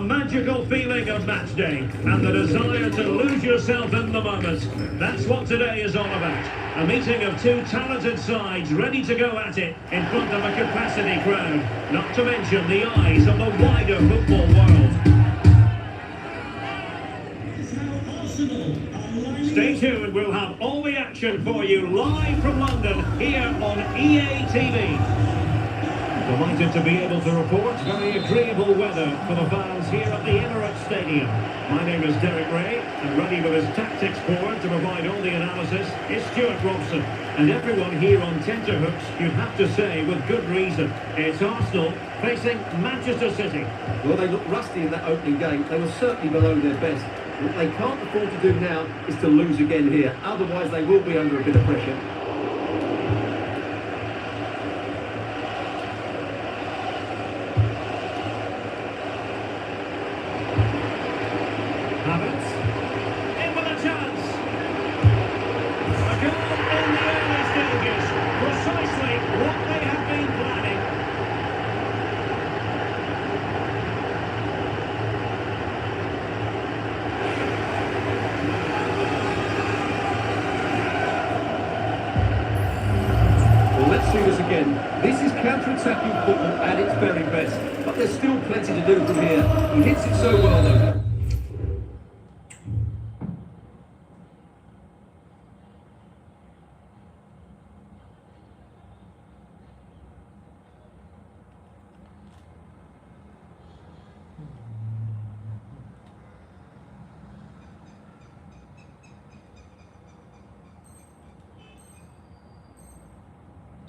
A magical feeling of match day and the desire to lose yourself in the moment. That's what today is all about. A meeting of two talented sides ready to go at it in front of a capacity crowd. Not to mention the eyes of the wider football world. Stay tuned, we'll have all the action for you live from London here on EA TV. Delighted to be able to report very agreeable weather for the fans here at the Emirates Stadium. My name is Derek Ray, and ready with his tactics board to provide all the analysis is Stuart Robson. And everyone here on tenterhooks, you'd have to say with good reason, it's Arsenal facing Manchester City. Well, they looked rusty in that opening game. They were certainly below their best. What they can't afford to do now is to lose again here. Otherwise, they will be under a bit of pressure. In with a chance. A goal in the early stages. Precisely what they have been planning. Well, let's see this again. This is counter-attacking football at its very best. But there's still plenty to do from here. He hits it so well, though.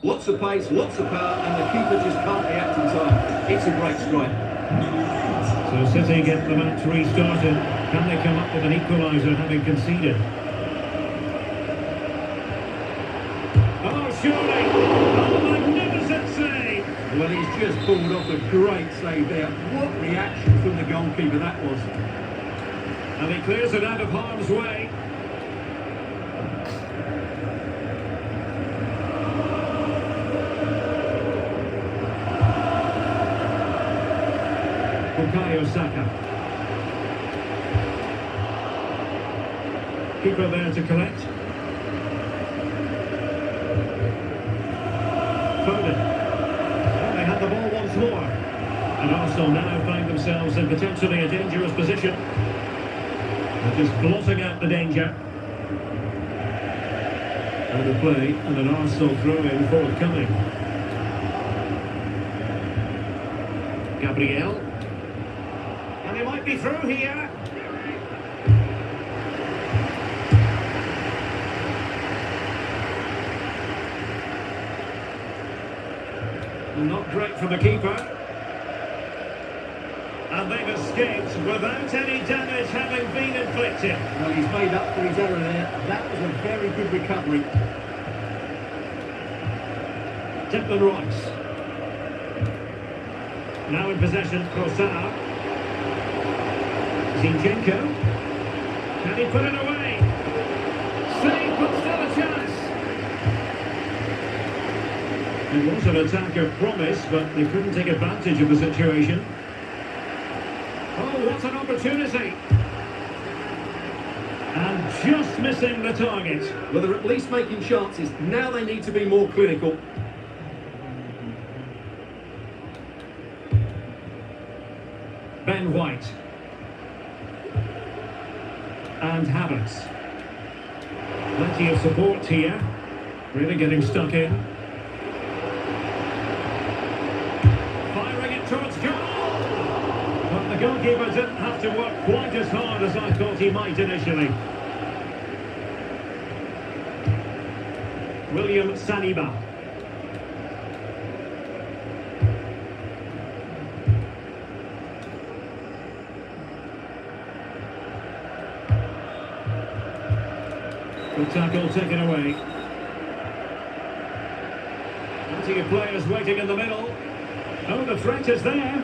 Lots of pace, lots of power, and the keeper just can't react in time. It's a great strike. So City get the match restarted. Can they come up with an equaliser having conceded? Oh, surely! Oh, magnificent save! Well, he's just pulled off a great save there. What reaction from the goalkeeper that was. And he clears it out of harm's way. Saka. Keeper there to collect. Foden. Well, they had the ball once more. And Arsenal now find themselves in potentially a dangerous position. They're just blotting out the danger. Out of play and an Arsenal throw-in forthcoming. Gabriel. And they might be through here. Not great for the keeper. And they've escaped without any damage having been inflicted. Well, he's made up for his error there. That was a very good recovery. Declan Rice. Now in possession, Trossard. Zinchenko. Can he put it away? Save, but still a chance. It was an attack of promise, but they couldn't take advantage of the situation. Oh, what an opportunity. And just missing the target. Well, they're at least making chances. Now they need to be more clinical. Ben White. And Havertz. Plenty of support here. Really getting stuck in. Firing it towards goal. But the goalkeeper didn't have to work quite as hard as I thought he might initially. William Saliba. Good tackle taken away. Plenty of players waiting in the middle. Oh, the threat is there.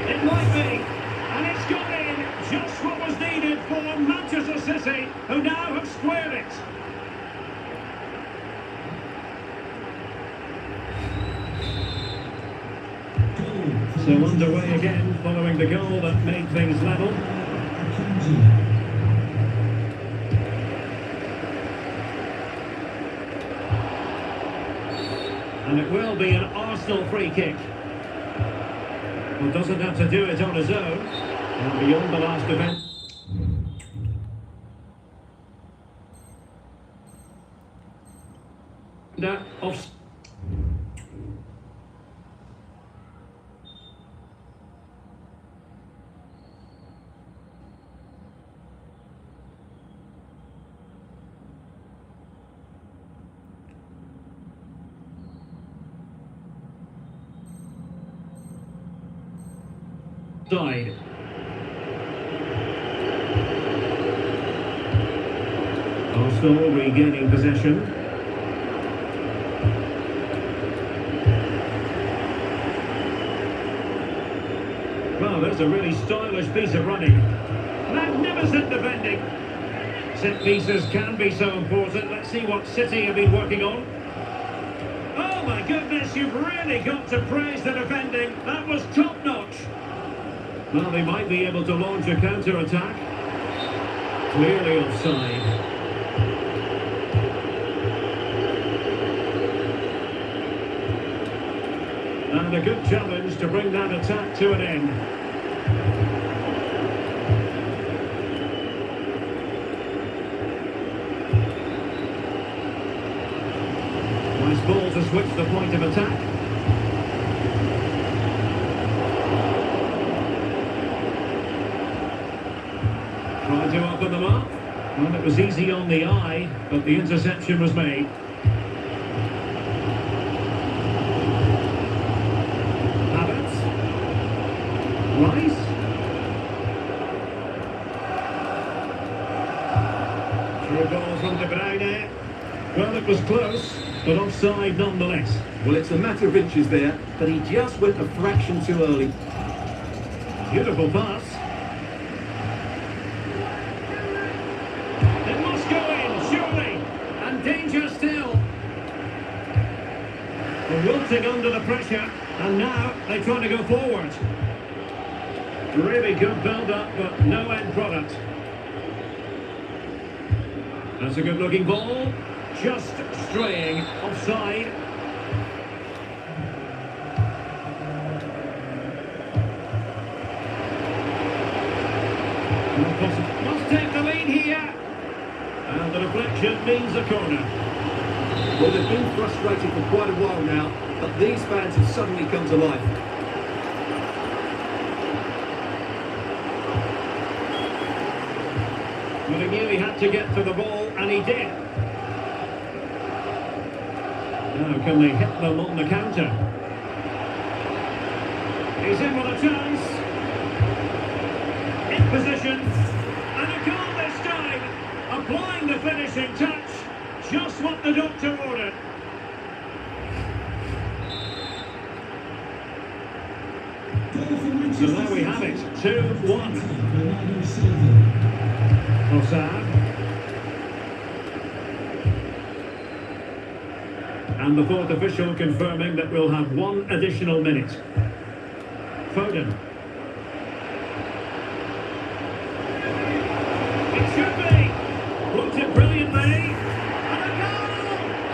It might be. And it's gone in. Just what was needed for Manchester City, who now have squared it. So underway again, following the goal that made things level. And it will be an Arsenal free kick. Well, doesn't have to do it on his own. And beyond the last event. Off. Side. Arsenal regaining possession. Well, there's a really stylish piece of running. Magnificent defending. Set pieces can be so important. Let's see what City have been working on. Oh my goodness, you've really got to praise the defending. That was top-notch. Well, they might be able to launch a counter-attack. Clearly offside. And a good challenge to bring that attack to an end. Nice ball to switch the point of attack. Tried to open them up. Well, it was easy on the eye, but the interception was made. Rice. Through ball from De Bruyne. Well, it was close, but offside nonetheless. Well, it's a matter of inches there, but he just went a fraction too early. Beautiful pass. It must go in, surely. And danger still. Wilting under the pressure, and now they try to go forward. Really good build-up, but no end product. That's a good-looking ball. Just straying offside. Must take the lead here. And the deflection means a corner. Well, they've been frustrated for quite a while now, but these fans have suddenly come to life. Well, he knew he had to get to the ball, and he did. Now, can they hit them on the counter? He's in with a chance. In position. And a goal this time. Applying the finishing touch. Just what the doctor ordered. So there we have it. 2-1. Osad. And the fourth official confirming that we'll have one additional minute. Foden. It should be. Looked it brilliantly. And a goal!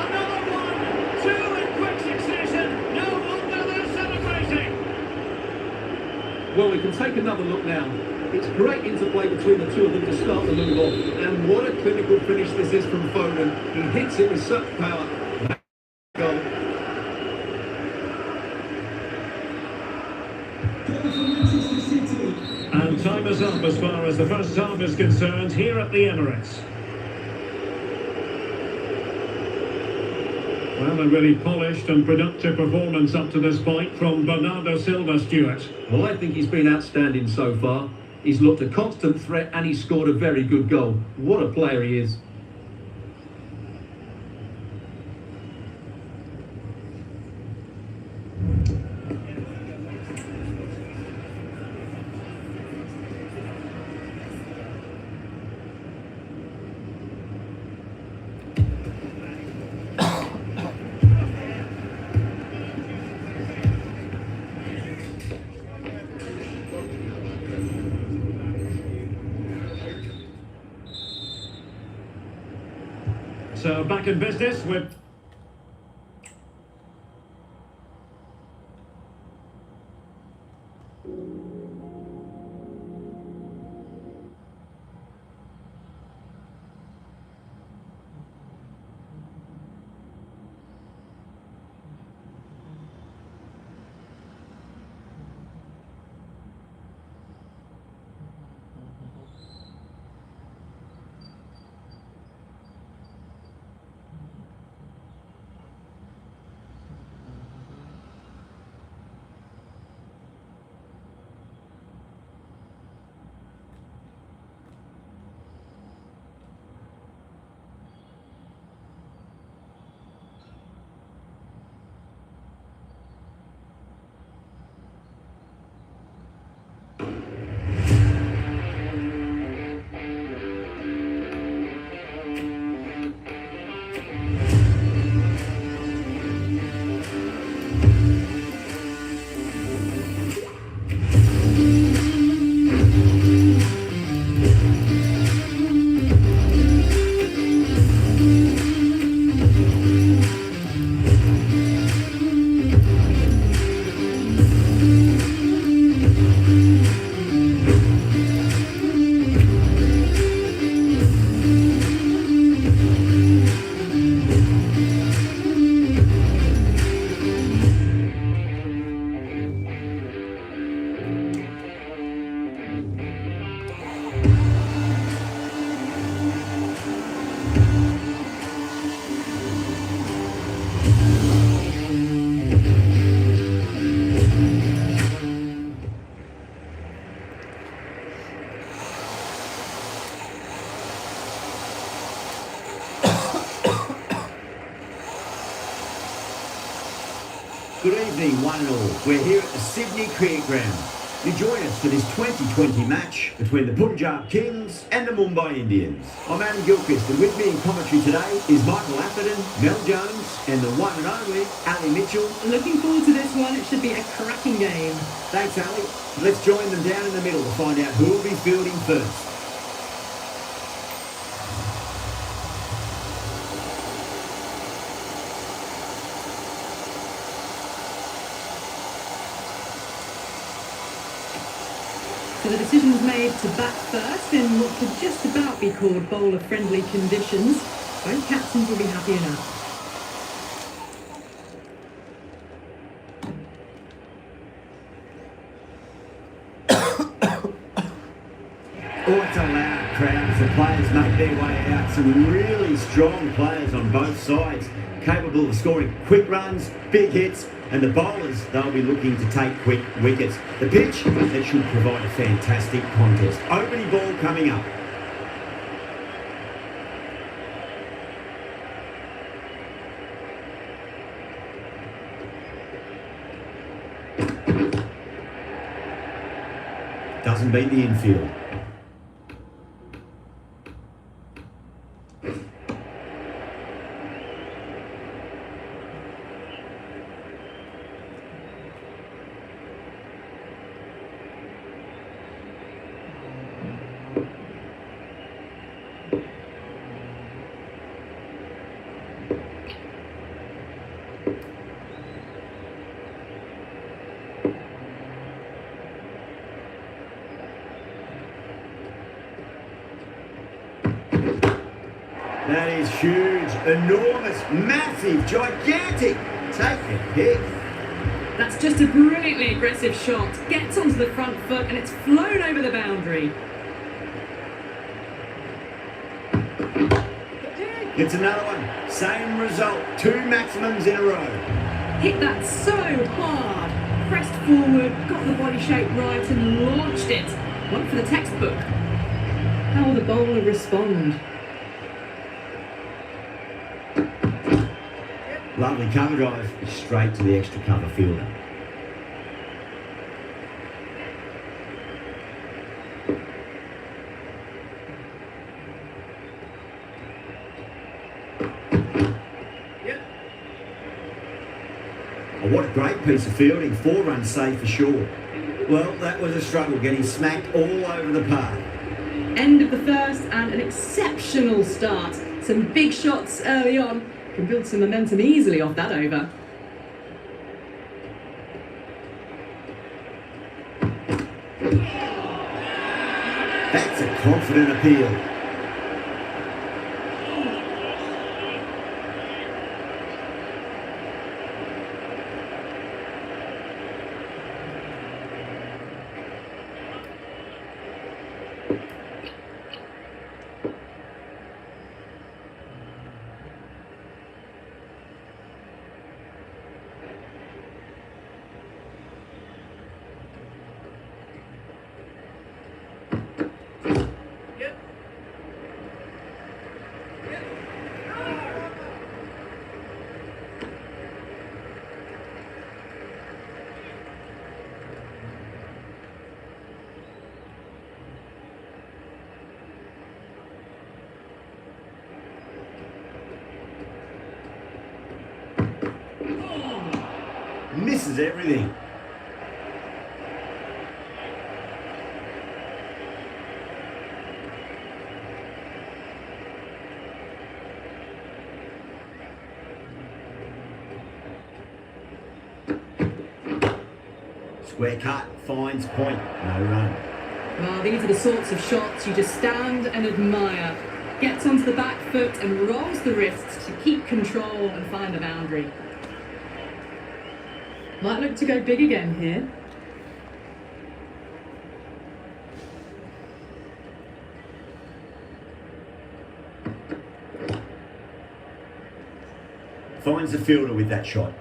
Another one! Two in quick succession. No wonder they're celebrating. Well, we can take another look now. It's great interplay between the two of them to start the move off. And what a clinical finish this is from Foden. He hits it with such power. Goal. And time is up as far as the first half is concerned here at the Emirates. Well, a really polished and productive performance up to this point from Bernardo Silva, Stuart. Well, I think he's been outstanding so far. He's looked a constant threat and he's scored a very good goal. What a player he is. So back in business with... Good evening, one and all. We're here at the Sydney Cricket Ground. You join us for this 2020 match between the Punjab Kings and the Mumbai Indians. I'm Adam Gilchrist, and with me in commentary today is Michael Atherton, Mel Jones, and the one and only Ali Mitchell. Looking forward to this one. It should be a cracking game. Thanks, Ali. Let's join them down in the middle to find out who will be fielding first. So the decision was made to bat first in what could just about be called bowler-friendly conditions. Both captains will be happy enough. Oh, it's a loud crowd as the players make their way out. Some really strong players on both sides, capable of scoring quick runs, big hits, and the bowlers, they'll be looking to take quick wickets. The pitch, that should provide a fantastic contest. Opening ball coming up. Doesn't beat the infield. That is huge, enormous, massive, gigantic. Take a hit. That's just a brilliantly aggressive shot. Gets onto the front foot and it's flown over the boundary. It's another one. Same result. 2 maximums in a row. Hit that so hard. Pressed forward, got the body shape right and launched it. One for the textbook. How will the bowler respond? Lovely cover drive, straight to the extra cover fielder. Oh, what a great piece of fielding, 4 runs saved for sure. Well, that was a struggle, getting smacked all over the park. End of the first and an exceptional start. Some big shots early on. Can build some momentum easily off that over. That's a confident appeal. Misses everything. Square cut, finds point, no run. Well, these are the sorts of shots you just stand and admire. Gets onto the back foot and rolls the wrists to keep control and find the boundary. Might look to go big again here. Finds the fielder with that shot.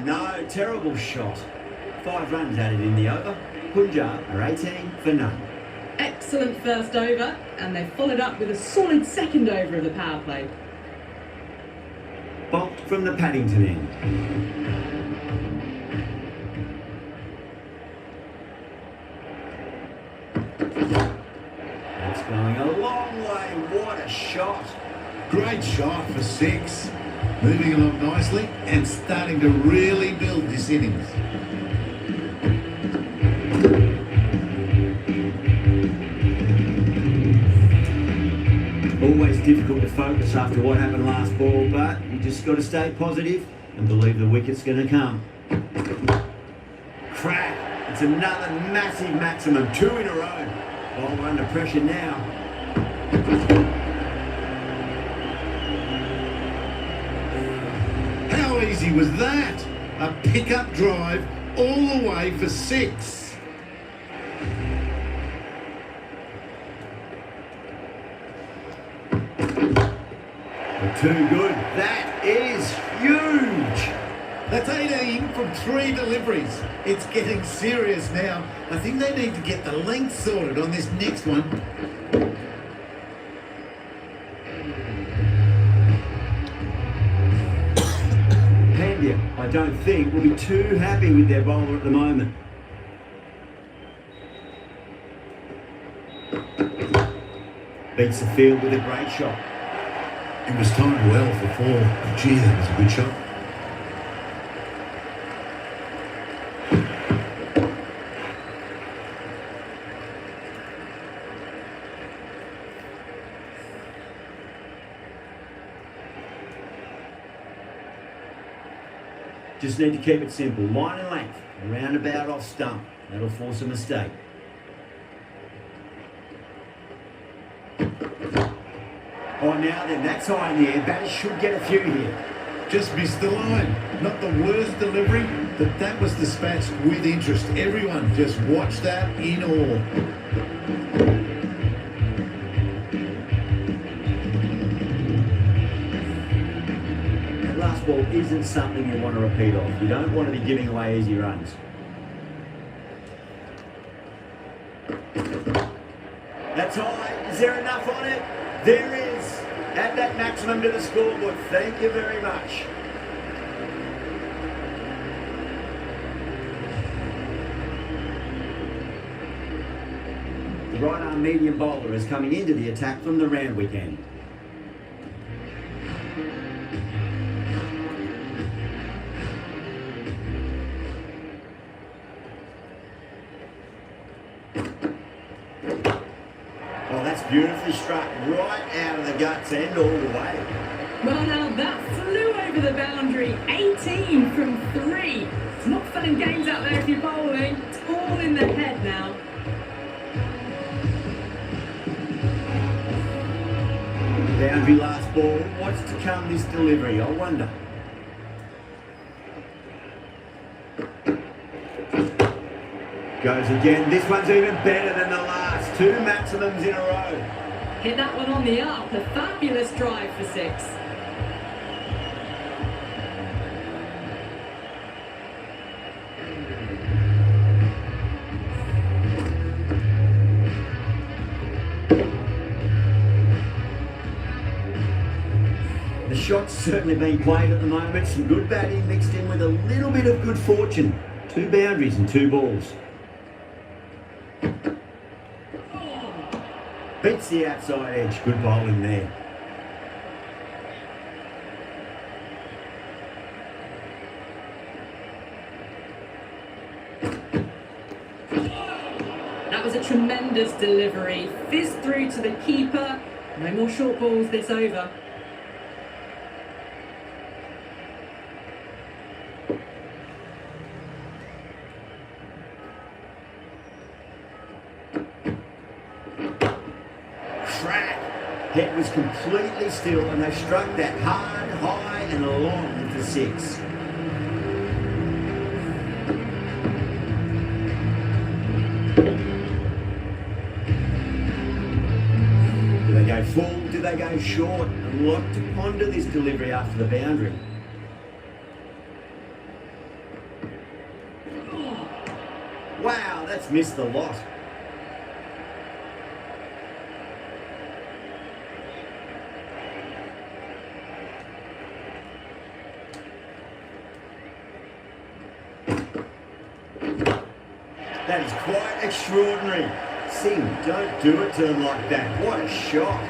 No, terrible shot. 5 runs added in the over. Punjab are 18 for none. Excellent first over, and they followed up with a solid second over of the power play. Bonked from the Paddington end. That's going a long way. What a shot. Great shot for 6. Moving along nicely and starting to really build this innings. Always difficult to focus after what happened last ball, but you just got to stay positive and believe the wicket's going to come. Crack! It's another massive maximum, 2 in a row. Bowler under pressure now. How easy was that? A pickup drive all the way for 6. Too good. That is huge. That's 18 from 3 deliveries. It's getting serious now. I think they need to get the length sorted on this next one. Pandya, I don't think, will be too happy with their bowler at the moment. Beats the field with a great shot. It was timed well for 4. Gee, that was a good shot. Just need to keep it simple. Line and length. Roundabout off stump. That'll force a mistake. Oh, now then, that's high in the air. Batters should get a few here. Just missed the line. Not the worst delivery, but that was dispatched with interest. Everyone just watched that in awe. That last ball isn't something you want to repeat of. You don't want to be giving away easy runs. That's high. Is there enough on it? There is. Add that maximum to the scoreboard. Thank you very much. right-arm medium bowler is coming into the attack from the round weekend. Oh, that's beautifully struck right out of the guts end all the way. Well, now that flew over the boundary. 18 from 3. It's not fun and games out there if you're bowling. It's all in the head now. Boundary last ball. What's to come this delivery? I wonder. Goes again. This one's even better than the last. 2 maximums in a row. Hit that one on the up. A fabulous drive for 6. The shot's certainly being played at the moment. Some good batting mixed in with a little bit of good fortune. 2 boundaries and 2 balls. Beats the outside edge. Good bowling there. That was a tremendous delivery. Fizzed through to the keeper. No more short balls this over. Head was completely still and they struck that hard, high and long for 6. Do they go full? Do they go short? A lot to ponder this delivery after the boundary. Wow, that's missed the lot. That is quite extraordinary. Singh, don't do it to them like that. What a shot.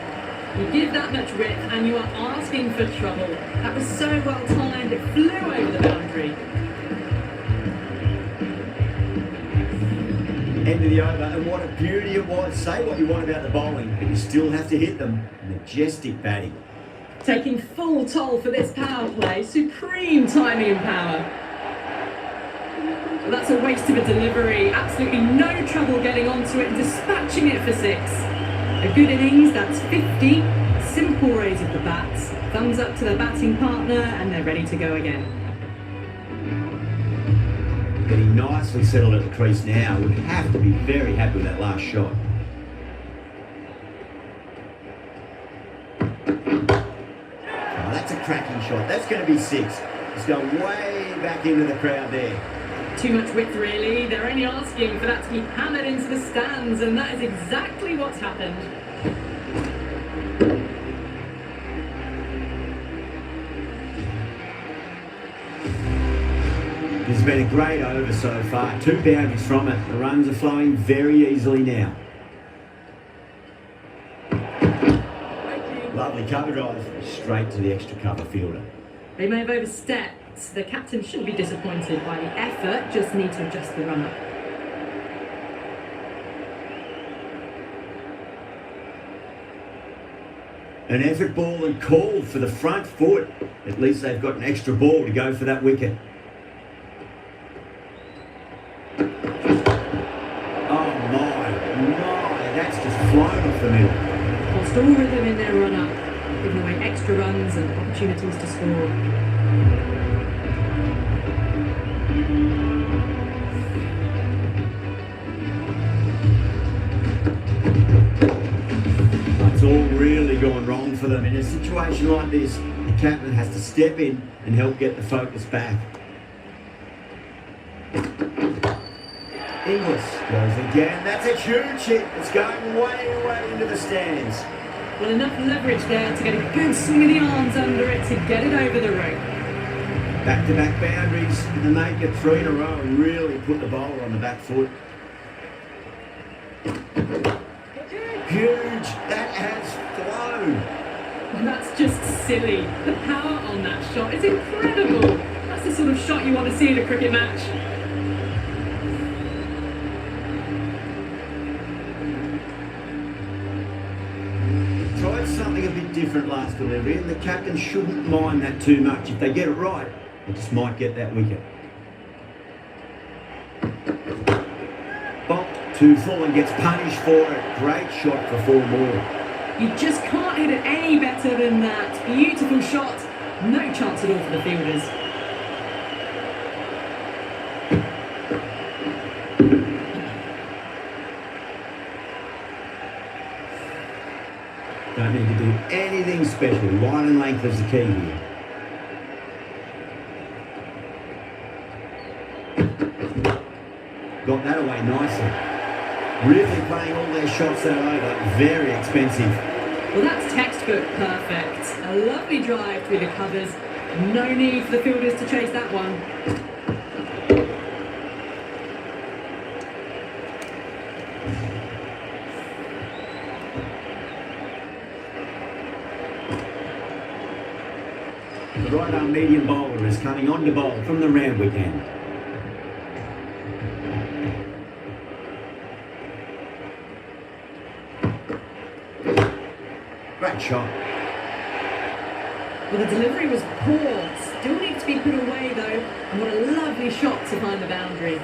You give that much width and you are asking for trouble. That was so well timed, it flew over the boundary. End of the over, and what a beauty it was. Say what you want about the bowling, but you still have to hit them. Majestic batting. Taking full toll for this power play. Supreme timing and power. That's a waste of a delivery. Absolutely no trouble getting onto it and dispatching it for 6. A good innings, that's 50. Simple raise of the bats. Thumbs up to the batting partner and they're ready to go again. Getting nicely settled at the crease now. Would have to be very happy with that last shot. Oh, that's a cracking shot. That's going to be 6. It's going way back into the crowd there. Too much width really. They're only asking for that to be hammered into the stands and that is exactly what's happened. This has been a great over so far. 2 boundaries from it. The runs are flowing very easily now. Lovely cover drive. Straight to the extra cover fielder. They may have overstepped. The captain shouldn't be disappointed by the effort, just need to adjust the run-up. An effort ball and called for the front foot. At least they've got an extra ball to go for that wicket. Oh my, that's just flown off the middle. Lost all rhythm in their run-up, giving away extra runs and opportunities to score. It's all really gone wrong for them. In a situation like this, the captain has to step in and help get the focus back. Inglis goes again. That's a huge hit. It's going way, way into the stands. Well, enough leverage there to get a good swing of the arms under it to get it over the rope. Back-to-back boundaries, and they make it 3 in a row and really put the bowler on the back foot. Huge. That has flown. And that's just silly. The power on that shot is incredible. That's the sort of shot you want to see in a cricket match. Tried something a bit different last delivery, and the captain shouldn't mind that too much. If they get it right, they just might get that wicket. Bolt too full and gets punished for it. Great shot for 4 more. You just can't hit it any better than that. Beautiful shot. No chance at all for the fielders. Don't need to do anything special. Line and length is the key here. Got that away nicely. Really playing all their shots that over. Very expensive. Well, that's textbook perfect. A lovely drive through the covers. No need for the fielders to chase that one. The right-arm medium bowler is coming on to bowl from the Randwick end. Great shot. Well, the delivery was poor. Still needs to be put away, though. And what a lovely shot to find the boundary.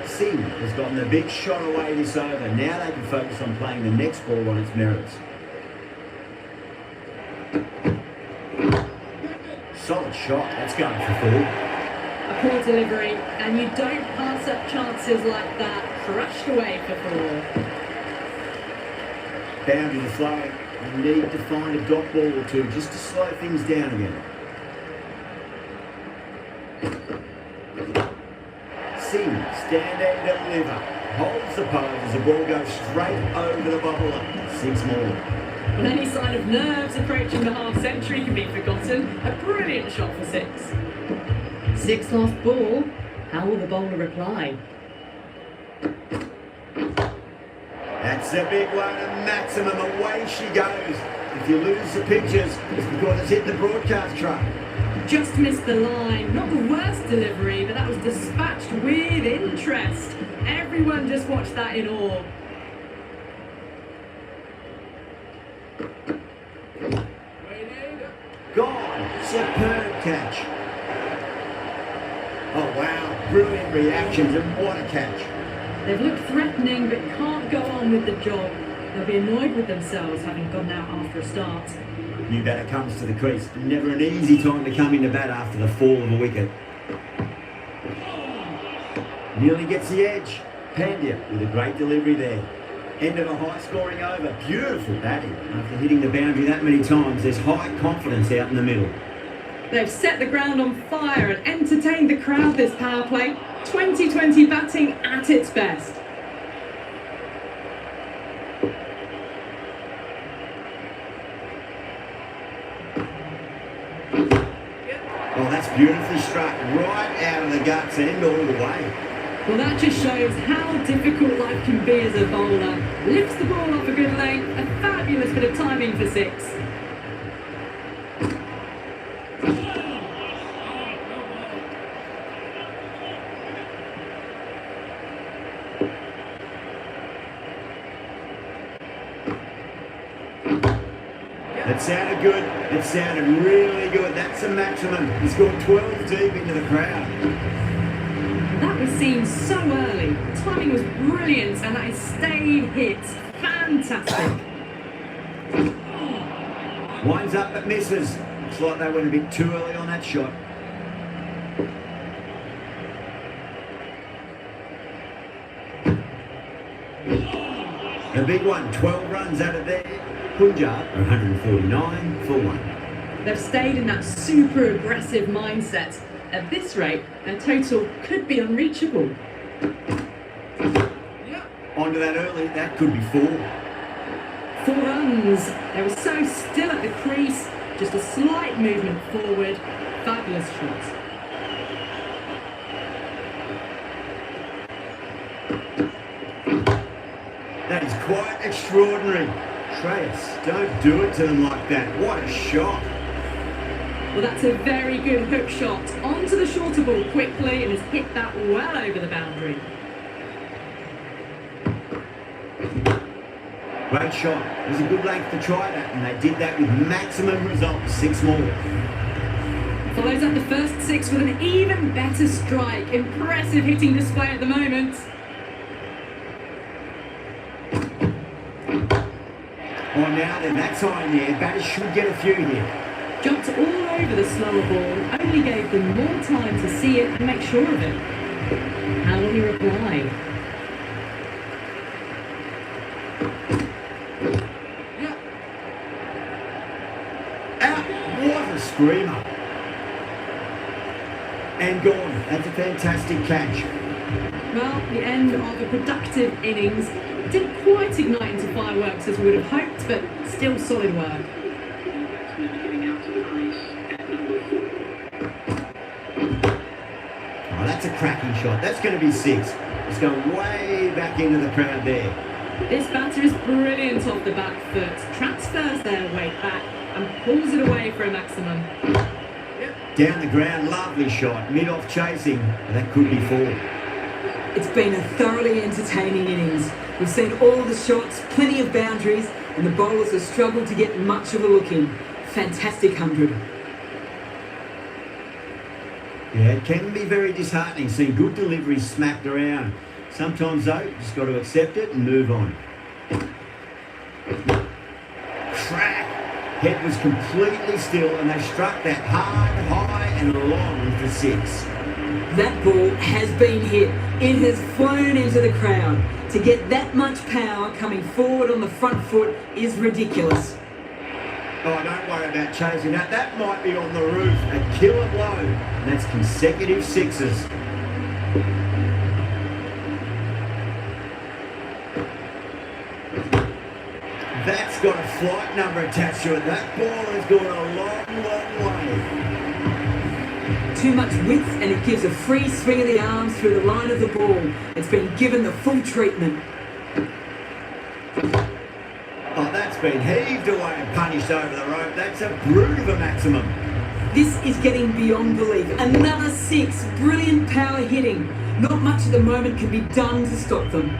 Singh has gotten a big shot away this over. Now they can focus on playing the next ball on its merits. Solid shot. That's going for 4. A poor delivery, and you don't pass up chances like that. Crushed away for 4. Boundary to flow. You need to find a dot ball or two just to slow things down again. Singh, stand and deliver. Holds the pose as the ball goes straight over the bowler. 6 more. Well, any sign of nerves approaching the half-century can be forgotten. A brilliant shot for 6. 6 last ball. How will the bowler reply? That's a big one, a maximum. Away she goes. If you lose the pictures, it's because it's hit the broadcast truck. Just missed the line. Not the worst delivery, but that was dispatched with interest. Everyone just watched that in awe. Gone. Superb catch. Oh, wow. Brilliant reactions, and what a catch. They've looked threatening, but can't go on with the job. They'll be annoyed with themselves having gone out after a start. New batter comes to the crease. Never an easy time to come into bat after the fall of a wicket. Nearly gets the edge. Pandya with a great delivery there. End of a high-scoring over. Beautiful batting. After hitting the boundary that many times, there's high confidence out in the middle. They've set the ground on fire and entertained the crowd this power play. 2020 batting at its best. Oh, that's beautifully struck. Right out of the guts and all the way. Well, that just shows how difficult life can be as a bowler. Lifts the ball off a good length. A fabulous bit of timing for 6. That sounded good. It sounded really good. That's a maximum. He's gone 12 deep into the crowd. That was seen so early. The timing was brilliant, and that is stayed hit. Fantastic. Winds up but misses. Looks like they went a bit too early on that shot. A big one. 12 runs out of there. Punjab are 149 for 1. They've stayed in that super aggressive mindset. At this rate, their total could be unreachable. Onto that early, that could be 4. 4 runs. They were so still at the crease. Just a slight movement forward. Fabulous shot. That is quite extraordinary. Shreyas, don't do it to them like that. What a shot. Well, that's a very good hook shot. Onto the shorter ball quickly and has hit that well over the boundary. Great shot. It was a good length to try that, and they did that with maximum results. 6 more. Follows up the first 6 with an even better strike. Impressive hitting display at the moment. Oh, now then, that's high in the air. Batters should get a few here. Jumped all over the slower ball, only gave them more time to see it and make sure of it. How will he reply? Out! What a screamer! And gone. That's a fantastic catch. Well, the end of a productive innings. Didn't quite ignite into fireworks as we would have hoped, but still solid work. Oh, that's a cracking shot. That's going to be 6. It's going way back into the crowd there. This batter is brilliant off the back foot. Transfers their weight back and pulls it away for a maximum. Down the ground, lovely shot. Mid-off chasing. That could be 4. It's been a thoroughly entertaining innings. We've seen all the shots, plenty of boundaries, and the bowlers have struggled to get much of a look in. Fantastic 100. Yeah, it can be very disheartening seeing good deliveries smacked around. Sometimes, though, you just got to accept it and move on. Crack! Head was completely still, and they struck that hard, high, and long for 6. That ball has been hit. It has flown into the crowd. To get that much power coming forward on the front foot is ridiculous. Oh, don't worry about chasing that. That might be on the roof. A killer blow. And that's consecutive 6s. That's got a flight number attached to it. That ball has gone a long, long way. Too much width and it gives a free swing of the arms through the line of the ball. It's been given the full treatment. Oh, that's been heaved away and punished over the rope. That's a brute of a maximum. This is getting beyond belief. Another 6. Brilliant power hitting. Not much at the moment can be done to stop them.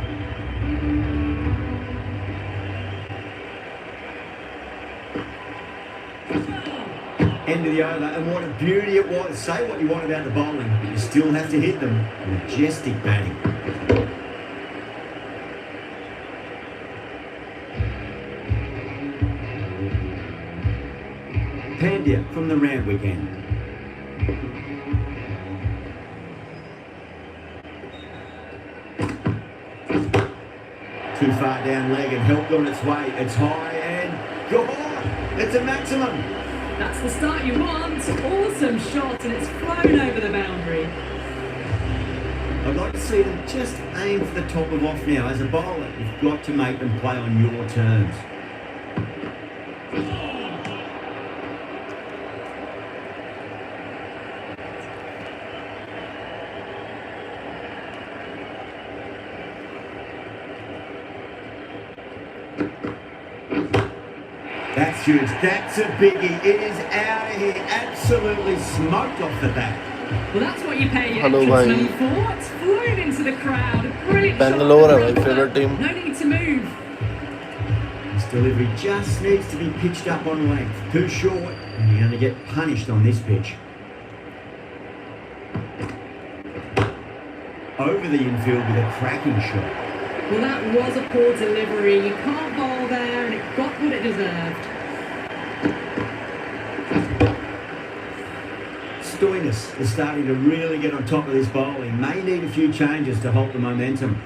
End of the over, and what a beauty it was. Say what you want about the bowling, but you still have to hit them. Majestic batting. Pandya from the round weekend. Too far down leg and helped on its way. It's high and gone. It's a maximum. That's the start you want. Awesome shot, and it's flown over the boundary. I'd like to see them just aim for the top of off now. As a bowler, you've got to make them play on your terms. That's huge. That's a biggie. It is out of here. Absolutely smoked off the bat. Well, that's what you pay your Hello, entrance bhai. money for. It's flown into the crowd. A brilliant Bangalore shot. है भाई, favorite team. No need to move. This delivery just needs to be pitched up on length. Too short, and you're going to get punished on this pitch. Over the infield with a cracking shot. Well, that was a poor delivery. You can't bowl there, and it got what it deserved. Stoinis is starting to really get on top of this bowling. May need a few changes to halt the momentum.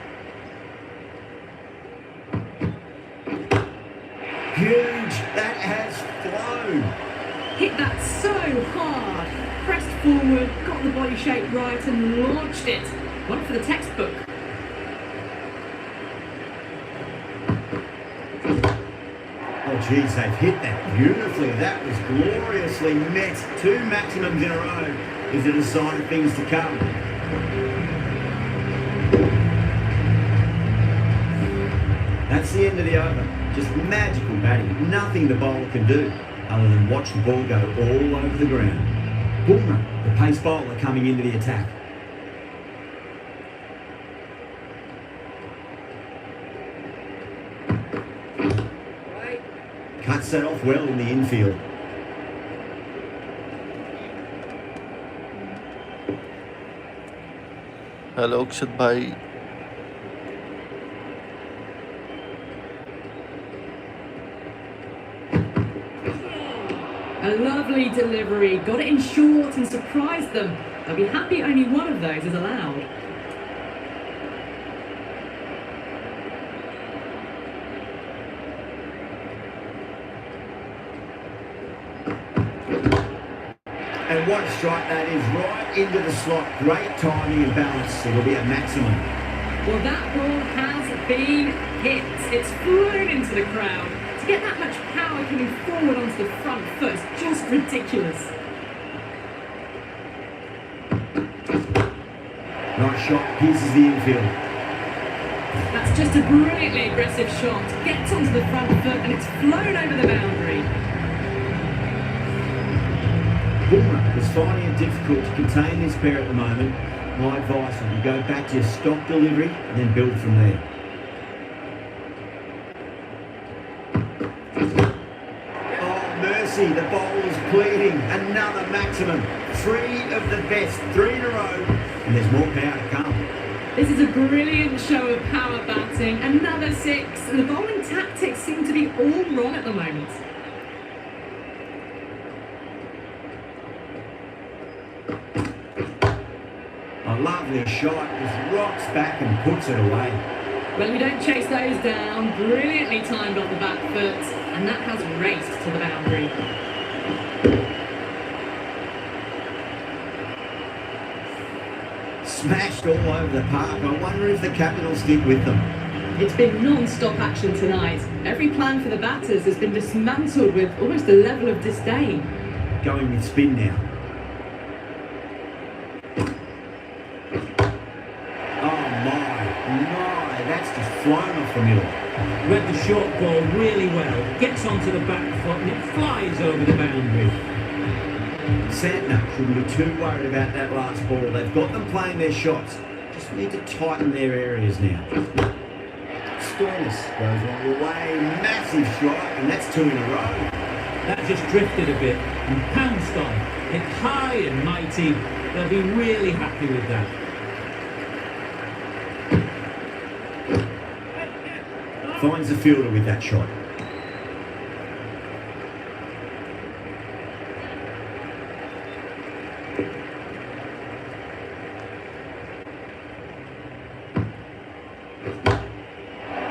Huge! That has flown. Hit that so hard. Pressed forward, got the body shape right, and launched it. One for the textbook. Oh, geez, they've hit that beautifully. That was gloriously met. 2 maximums in a row. Is it a sign of things to come? That's the end of the over. Just magical batting. Nothing the bowler can do other than watch the ball go all over the ground. Boomer, the pace bowler, coming into the attack. Cuts that off well in the infield. Hello, Akshat bhai. A lovely delivery, got it in short and surprised them. They'll be happy only one of those is allowed. And what a strike that is, right into the slot. Great timing and balance. It'll be a maximum. Well, that ball has been hit. It's flown into the crowd. To get that much power coming forward onto the front foot is just ridiculous. Nice shot, pierces the infield. That's just a brilliantly aggressive shot. Gets onto the front foot and it's flown over the boundary. Boomer is finding it difficult to contain this pair at the moment. My advice is you go back to your stock delivery and then build from there. Oh, mercy, the bowler's pleading. Another maximum. 3 of the best, 3 in a row, and there's more power to come. This is a brilliant show of power batting. Another 6. And the bowling tactics seem to be all wrong at the moment. A lovely shot, just rocks back and puts it away. Well, we don't chase those down. Brilliantly timed on the back foot, and that has raced to the boundary. Smashed all over the park. I wonder if the Capitals stick with them. It's been non-stop action tonight. Every plan for the batters has been dismantled with almost a level of disdain. Going with spin now. That's just flown off the middle. Read the short ball really well, gets onto the back foot and it flies over the boundary. Santner shouldn't be too worried about that last ball. They've got them playing their shots. Just need to tighten their areas now. Shreyas goes all the way. Massive strike, and that's 2 in a row. That just drifted a bit and pounced on. Hit high and mighty. They'll be really happy with that. Finds the fielder with that shot.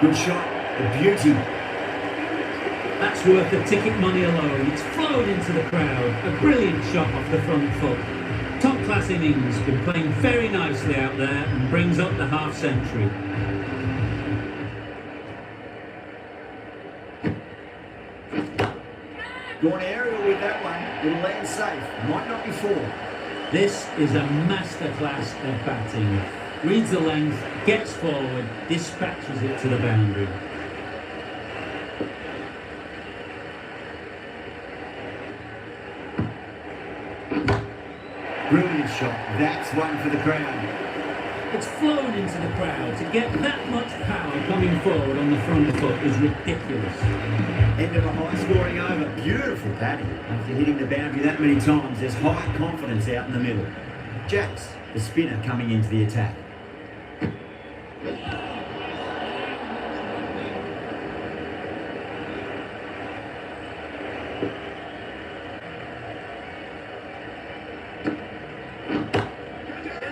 Good shot, a beauty. That's worth the ticket money alone. It's flown into the crowd. A brilliant shot off the front foot. Top class innings. Been playing very nicely out there and brings up the half century. Gone aerial with that one. It'll land safe. Might not be 4. This is a masterclass of batting. Reads the length, gets forward, dispatches it to the boundary. Brilliant shot. That's one for the crowd. It's flown into the crowd. To get that much power coming forward on the front foot is ridiculous. End of a high-scoring over. Beautiful batting. After hitting the boundary that many times, there's high confidence out in the middle. Jacks, the spinner, coming into the attack.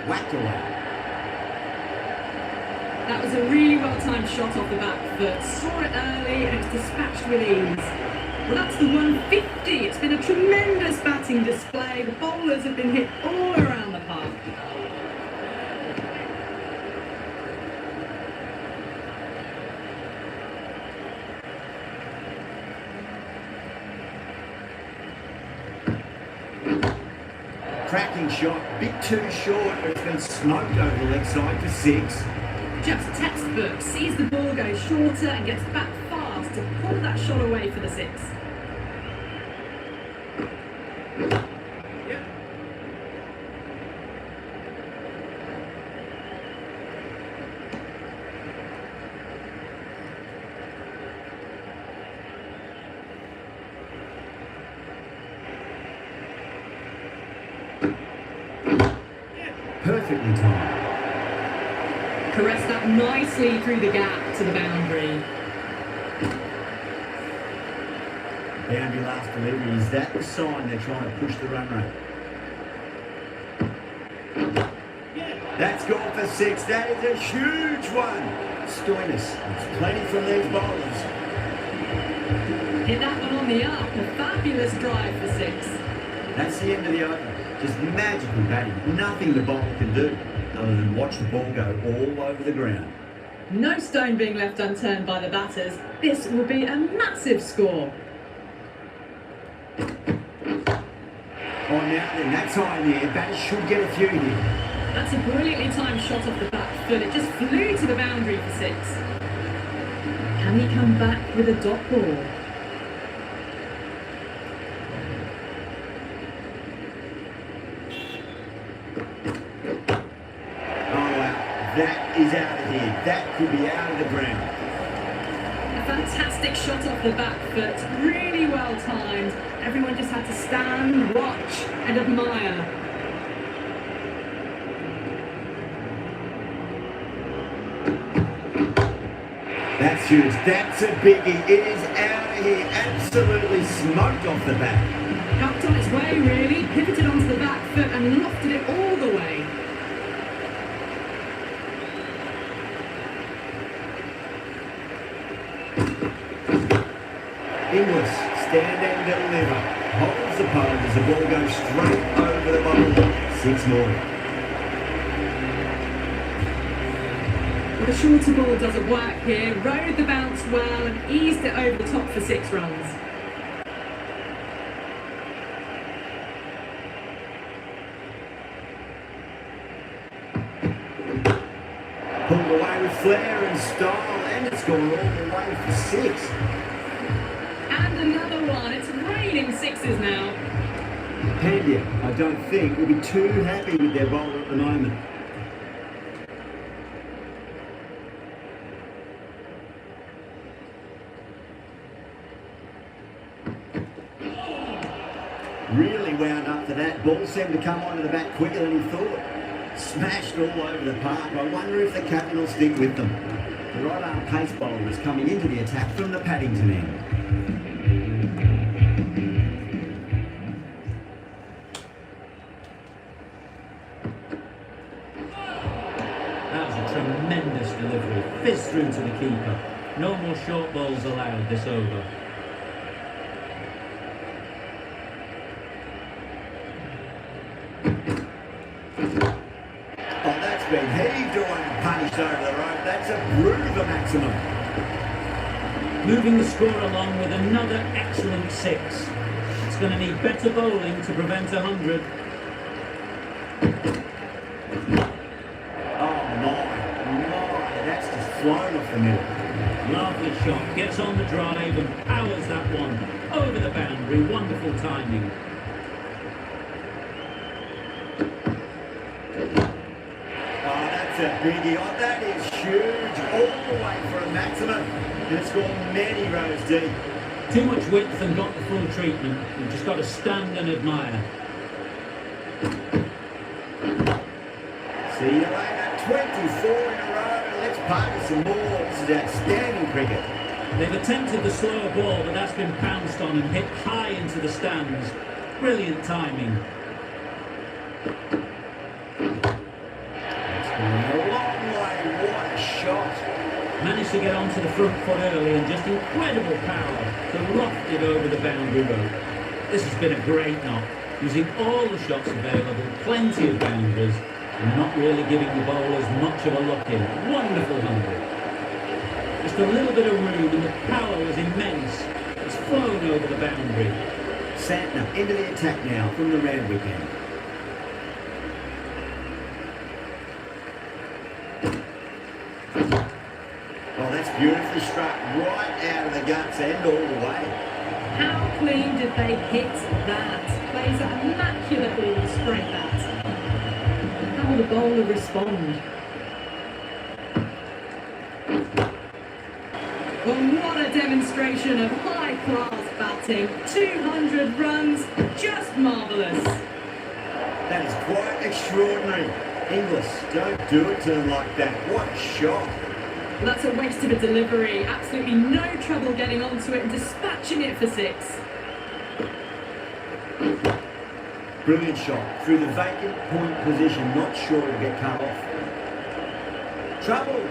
Whacked away. That was a really well-timed shot off the back foot. Saw it early and it's dispatched with ease. Well, that's the 150. It's been a tremendous batting display. The bowlers have been hit all around the park. Cracking shot, bit too short, but it's been smoked over the leg side for 6. Just textbook, sees the ball go shorter and gets back fast to pull that shot away for the six. Perfectly timed. Caress that nicely through the gap to the boundary. Boundary last delivery. Is that the sign they're trying to push the run rate? That's gone for six. That is a huge one. Stoinis. It's plenty from these bowlers. Hit that one on the up. A fabulous drive for six. That's the end of the over. Just magical batting. Nothing the bowler can do other than watch the ball go all over the ground. No stone being left unturned by the batters. This will be a massive score. Oh, now then, that's high in the air. Batters should get a few here. That's a brilliantly timed shot off the back foot. It just flew to the boundary for six. Can he come back with a dot ball? That is out of here. That could be out of the ground. A fantastic shot off the back foot. Really well timed. Everyone just had to stand, watch and admire. That's huge. That's a biggie. It is out of here. Absolutely smoked off the bat. Hopped on its way really. Pivoted onto the back foot and lofted it all the way. Inglis, stand and deliver. Holds the pose as the ball goes straight over the bowler. Six more. Well, the shorter ball doesn't work here. Rode the bounce well and eased it over the top for 6 runs. Pulled away with flair and style, and it's gone all the way for 6. And another one. It's raining sixes now. Pandya, I don't think, will be too happy with their bowler at the moment. Really wound up to that. Ball seemed to come onto the bat quicker than he thought. Smashed all over the park. I wonder if the captain will stick with them. The right arm pace bowler is coming into the attack from the Paddington end. That was a tremendous delivery. Fizz through to the keeper. No more short balls allowed this over. Oh, that's been heaved away and punished over the rope. That's a brute of a maximum. Moving the score along with another excellent 6. It's going to need better bowling to prevent 100. That's just flown off the middle. Lovely shot, gets on the drive and powers that one over the boundary. Wonderful timing. Oh, that's a biggie. Oh, that is huge. All the way for a maximum. And it's gone many rows deep. Too much width and got the full treatment. You've just got to stand and admire. See you later. 24 in a row. Let's party some more. This is outstanding cricket. They've attempted the slower ball, but that's been pounced on and hit high into the stands. Brilliant timing. It's going a long way. What a shot. Managed to get onto the front foot early and just incredible power to loft it over the boundary rope. This has been a great knock, using all the shots available, plenty of boundaries, and not really giving the bowlers much of a look in. Wonderful 100. Just a little bit of room and the power was immense. It's flown over the boundary. Santner into the attack now from the round weekend. that's beautifully struck right out of the guts and all the way. How clean did they hit that? Plays that immaculately with a straight bat. How will the bowler respond? Well, what a demonstration of high-class batting. 200 runs, just marvellous. That is quite extraordinary. Inglis, don't do it to them like that. What a shot. That's a waste of a delivery. Absolutely no trouble getting onto it and dispatching it for six. Brilliant shot. Through the vacant point position, not sure to get cut off. Trouble.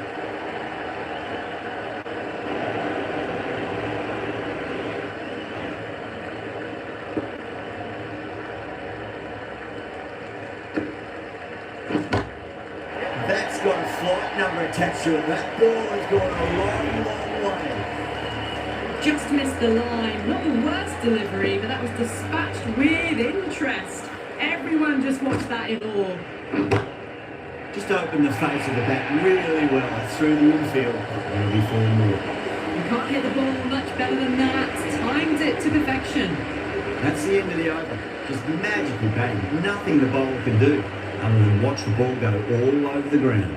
That's got a flight number attached to it. That ball has gone a long, long way. Just missed the line. Not the worst delivery, but that was dispatched with interest. Everyone just watched that in awe. Just opened the face of the bat really well through the infield. That'll be 4 more. You can't hit the ball much better than that. Timed it to perfection. That's the end of the over. Just magically batting. Nothing the bowler can do other than watch the ball go all over the ground.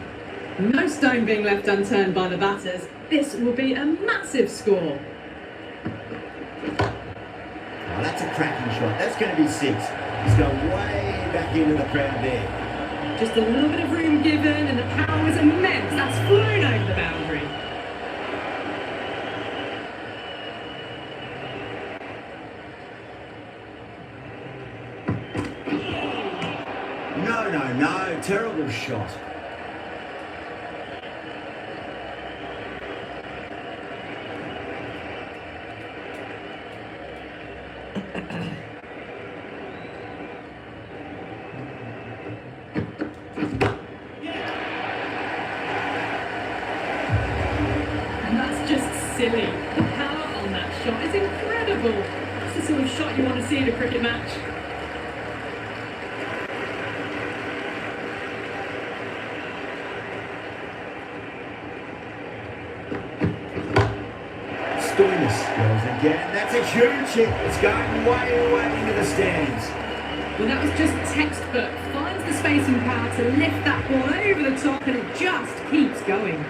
No stone being left unturned by the batters. This will be a massive score. Oh, that's a cracking shot. That's going to be 6. He's gone way back into the crowd there. Just a little bit of room given and the power was immense. That's flown over the boundary. No. Terrible shot. And that's just silly. The power on that shot is incredible. That's the sort of shot you want to see in a cricket match. Goes again. That's a huge hit. It's going way into the stands. Well, that was just textbook. Finds the space and power to lift that ball over the top and it just keeps going.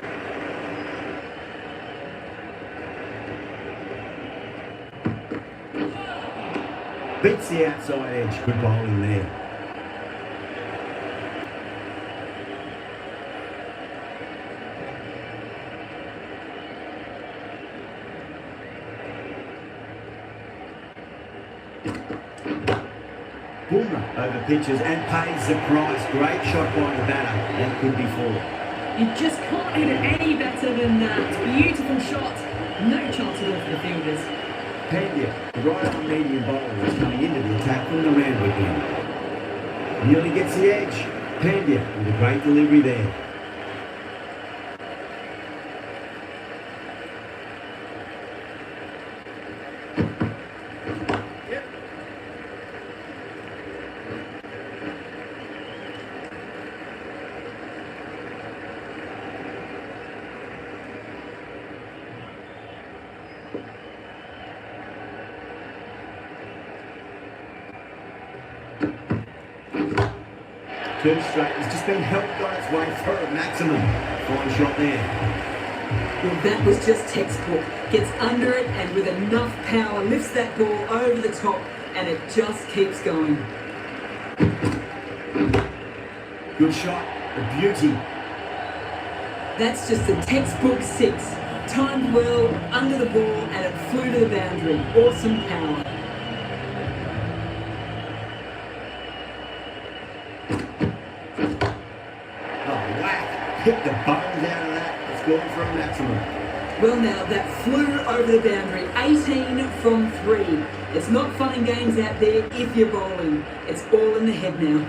Beats the outside edge. Good bowling there. Boomer over pitches and pays the price. Great shot by the batter. That could be 4. You just can't hit it any better than that. Beautiful shot. No chance at all for the fielders. Pandya, right on medium bowler, is coming into the attack from the roundwood end. Nearly gets the edge. Pandya with a great delivery there. Too straight. It's just been helped on its way through a maximum. Fine shot there. Well, that was just textbook. Gets under it and with enough power lifts that ball over the top and it just keeps going. Good shot. A beauty. That's just a textbook 6. Timed well, under the ball and it flew to the boundary. Awesome power. Hit the bones out of that. It's gone for a maximum. Well now, that flew over the boundary. 18 from 3. It's not fun and games out there if you're bowling. It's all in the head now.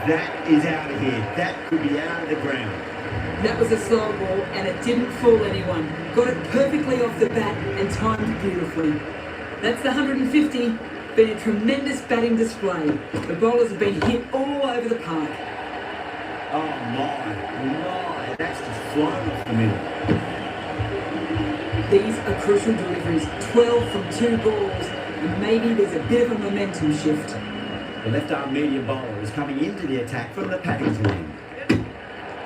That is out of here. That could be out of the ground. That was a slow ball and it didn't fool anyone. Got it perfectly off the bat and timed beautifully. That's the 150. Been a tremendous batting display. The bowlers have been hit all over the park. Oh my, that's just flown off the middle. These are crucial deliveries. 12 from 2 balls, and maybe there's a bit of a momentum shift. The left arm medium bowler is coming into the attack from the Paddington end.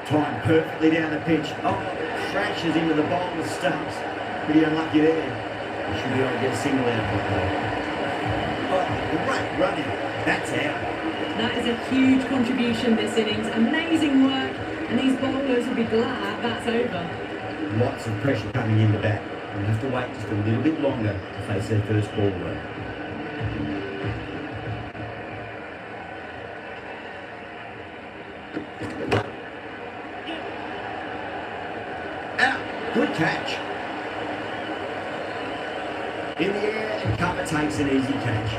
Timed perfectly down the pitch. Oh, crashes into the bowler's stumps. Pretty unlucky there. He should be able to get a single out. Oh, great running. That's out. That is a huge contribution this innings. Amazing work, and these bowlers will be glad that's over. Lots of pressure coming in the bat. We'll have to wait just a little bit longer to face their first ball run. Out. Good catch. In the air, and cover takes an easy catch.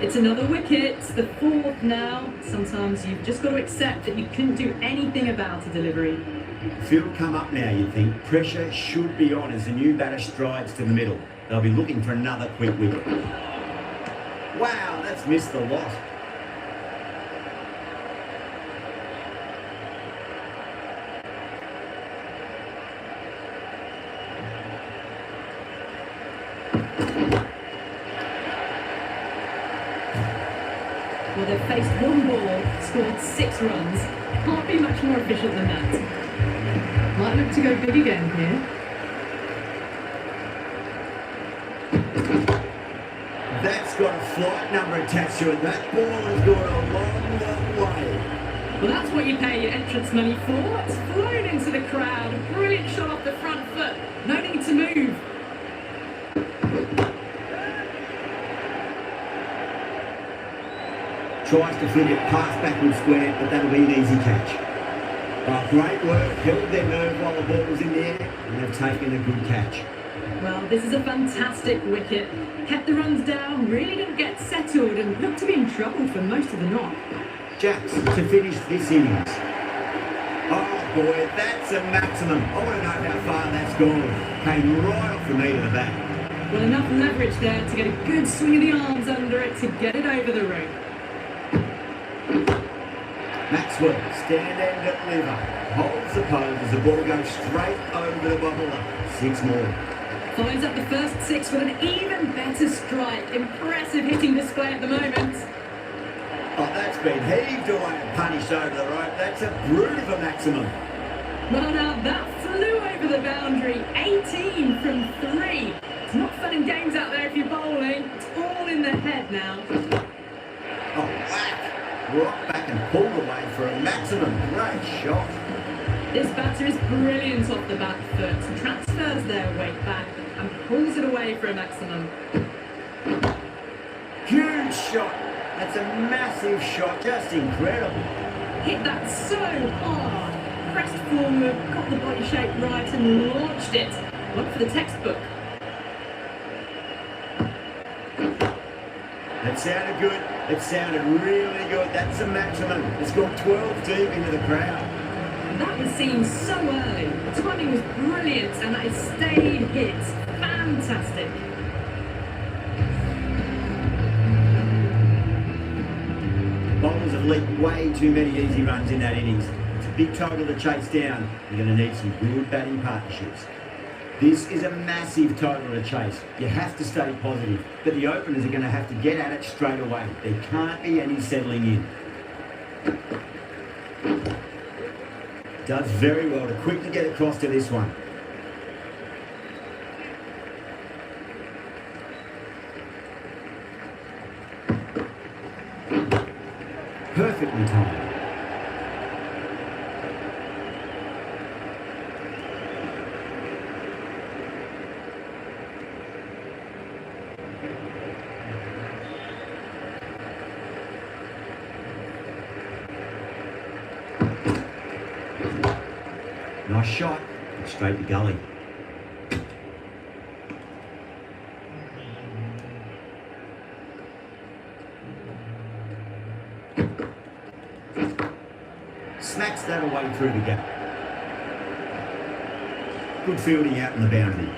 It's another wicket, it's the 4th now. Sometimes you've just got to accept that you couldn't do anything about a delivery. Field come up now, you'd think. Pressure should be on as the new batter strides to the middle. They'll be looking for another quick wicket. Wow, that's missed the lot. Well, they've faced 1 ball, scored 6 runs. Can't be much more efficient than that. Might look to go big again here. That's got a flight number attached to it. That ball has gone a long, long way. Well, that's what you pay your entrance money for. It's flown into the crowd. A brilliant shot off the front foot. No need to move. Tries to flick it past backward square, but that'll be an easy catch. Great work, held their nerve while the ball was in the air, and they've taken a good catch. Well, this is a fantastic wicket. Kept the runs down, really didn't get settled, and looked to be in trouble for most of the knock. Jacks to finish this innings. Oh boy, that's a maximum. I want to know how far that's gone. Came right off the meat of the bat. Well, enough leverage there to get a good swing of the arms under it to get it over the rope. Maxwell, stand and deliver. Holds the pose as the ball goes straight over the bowler. 6 more. Follows up the first 6 with an even better strike. Impressive hitting display at the moment. Oh, that's been heaved away and punished over the rope. That's a brute of a maximum. Well, now that flew over the boundary. 18 from 3. It's not fun and games out there if you're bowling. It's all in the head now. Oh, whack. Rock back and pulled away for a maximum. Great shot. This batter is brilliant off the back foot. Transfers their weight back and pulls it away for a maximum. Huge shot. That's a massive shot. Just incredible. Hit that so hard. Pressed forward, got the body shape right and launched it. Went for the textbook. That sounded good. It sounded really good. That's a maximum. It's gone 12 deep into the crowd. That was seen so early. The timing was brilliant and that is stayed hits. Fantastic. Bowlers have leaked way too many easy runs in that innings. It's a big total to chase down. You're going to need some good batting partnerships. This is a massive total to chase. You have to stay positive, but the openers are going to have to get at it straight away. There can't be any settling in. Does very well to quickly get across to this one. Perfectly timed. Nice shot, straight to gully. smacks that away through the gap. Good fielding out in the boundary.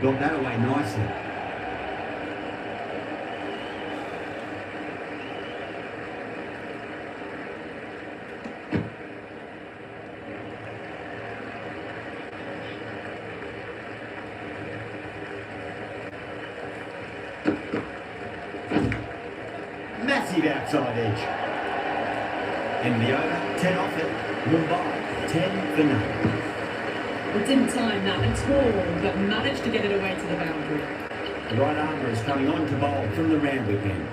Got that away nicely. Massive outside edge. And the over, 10 off it. Mumbai, 10 for none. Well, didn't time that at all, but managed to get it away to the boundary. The right armour is coming on to bowl from the Randwick end.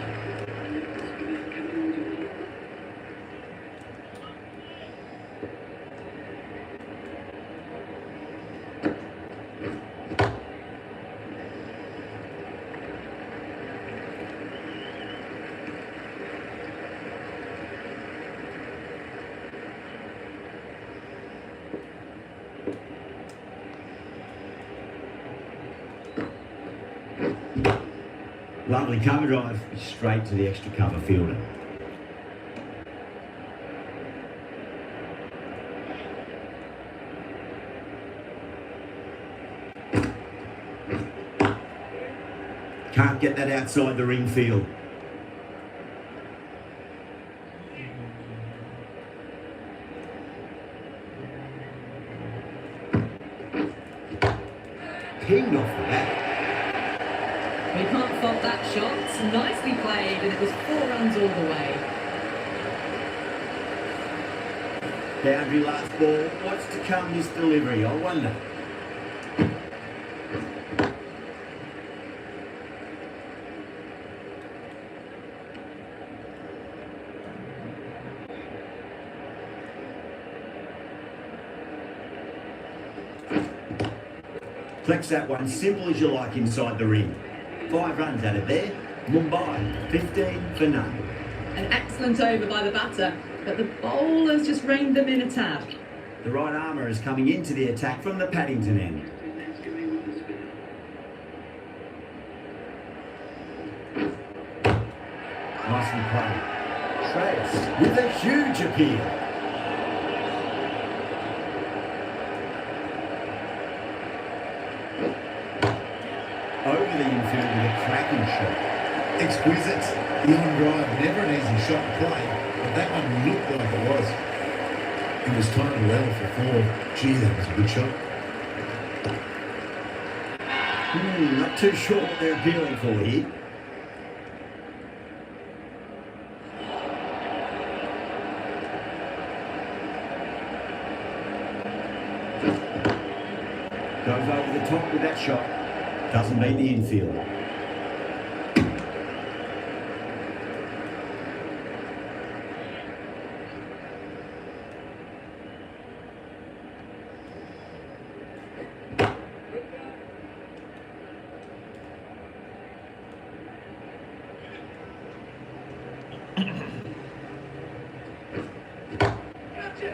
Lovely cover drive, straight to the extra cover fielder. Can't get that outside the ring field. Pinged off the bat. We can't fault that shot. Nicely played, and it was 4 runs all the way. Boundary last ball. What's to come this delivery, I wonder. Flex that one, simple as you like inside the ring. 5 runs out of there. Mumbai, 15 for none. An excellent over by the batter, but the bowlers just reined them in a tad. The right armour is coming into the attack from the Paddington end. Nicely played. Shreyas with a huge appeal. Over the infield with a cracking shot. Exquisite. The on drive, never an easy shot to play, but that one looked like it was. It was timed well for 4. Gee, that was a good shot. Not too sure what they're appealing for here. Goes over the top with that shot. Doesn't beat the infield.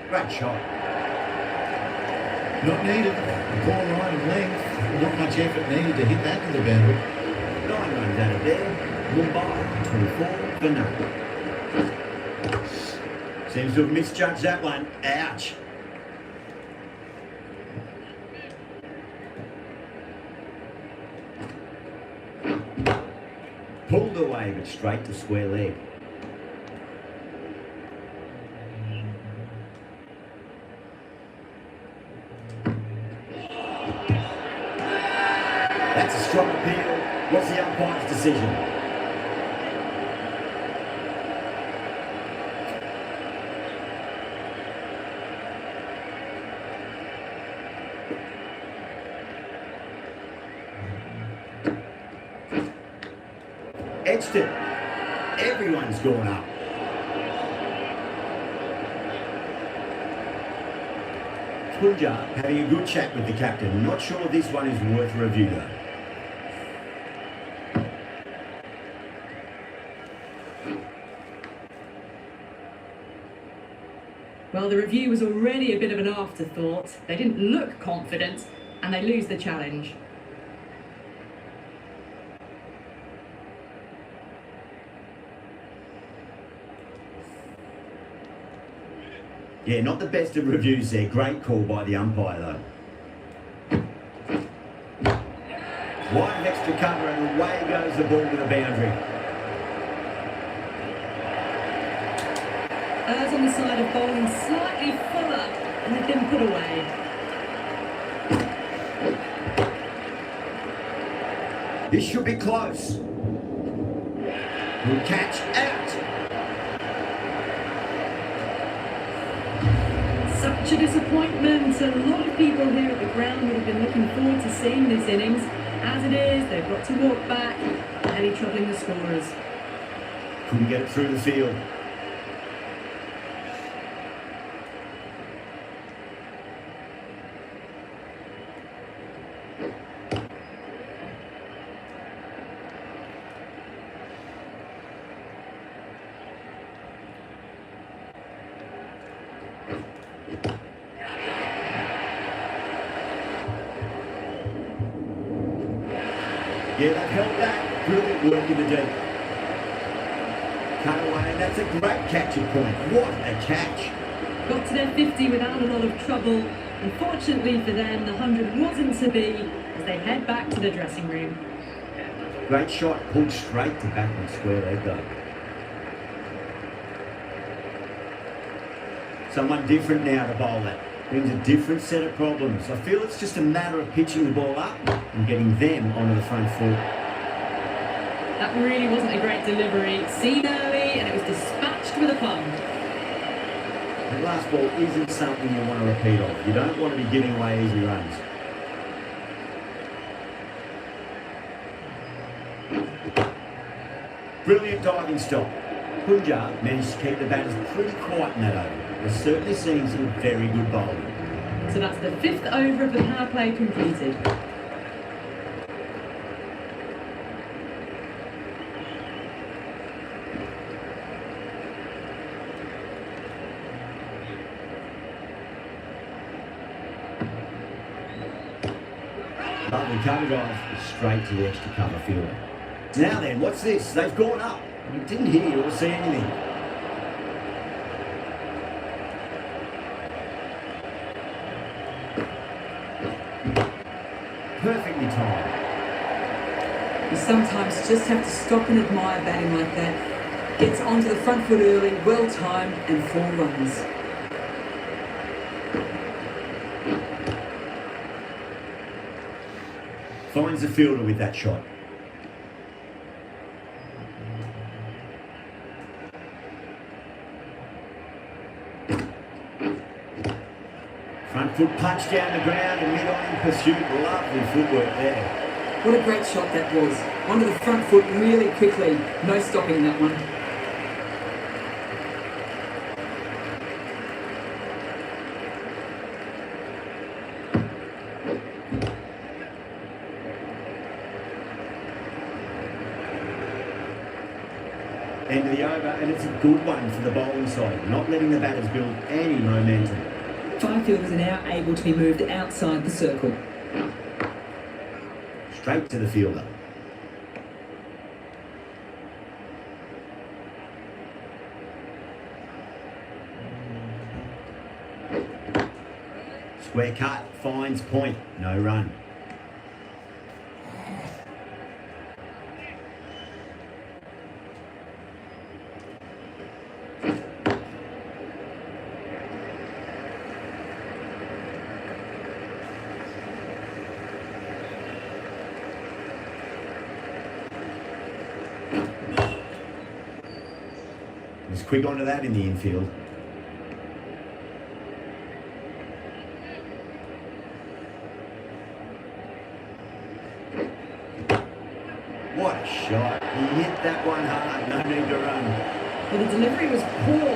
Great shot. Not needed. A poor line of length. Not much effort needed to hit that to the boundary. 9 runs out of there. Mumbai, 24 for none. Seems to have misjudged that one. Ouch. Pulled away, but straight to square leg. That's a strong appeal. What's the umpire's decision? Edged it. Everyone's gone up. Punjab having a good chat with the captain. Not sure this one is worth review though. Well, the review was already a bit of an afterthought. They didn't look confident, and they lose the challenge. Yeah, not the best of reviews there. Great call by the umpire, though. Wide of extra cover, and away goes the ball to the boundary. Errs on the side of bowling slightly fuller, and they've been put away. This should be close. Good catch, out. Such a disappointment. A lot of people here at the ground would have been looking forward to seeing this innings. As it is, they've got to walk back, nearly troubling the scorers. Couldn't get it through the field. Yeah, they've held that. Brilliant work in the deep. Cut away, and that's a great catching point. What a catch. Got to their 50 without a lot of trouble. Unfortunately for them, the 100 wasn't to be as they head back to the dressing room. Great shot, pulled straight to backman square leg though. Someone different now to bowl that. Brings a different set of problems. I feel it's just a matter of pitching the ball up and getting them onto the front foot. That really wasn't a great delivery. Seen early, and it was dispatched with a plum. The last ball isn't something you want to repeat of. You don't want to be giving away easy runs. Brilliant diving stop. Punjab managed to keep the batters pretty quiet in that over. They're certainly seeing some very good bowling. So that's the 5th over of the power play completed. Lovely cover drive straight to the extra cover fielder. Now then, what's this? They've gone up. We didn't hear or see anything. Perfectly timed. You sometimes just have to stop and admire batting like that. Gets onto the front foot early, well timed, and 4 runs. Finds the fielder with that shot. Front foot punch down the ground and mid-on in pursuit. Lovely footwork there. What a great shot that was. Onto the front foot really quickly. No stopping that one. End of the over, and it's a good one for the bowling side, not letting the batters build any momentum. 5 fielders are now able to be moved outside the circle. Straight to the fielder. Square cut, finds point, no run. Was quick onto that in the infield. What a shot. He hit that one hard, no need to run. Well, the delivery was poor.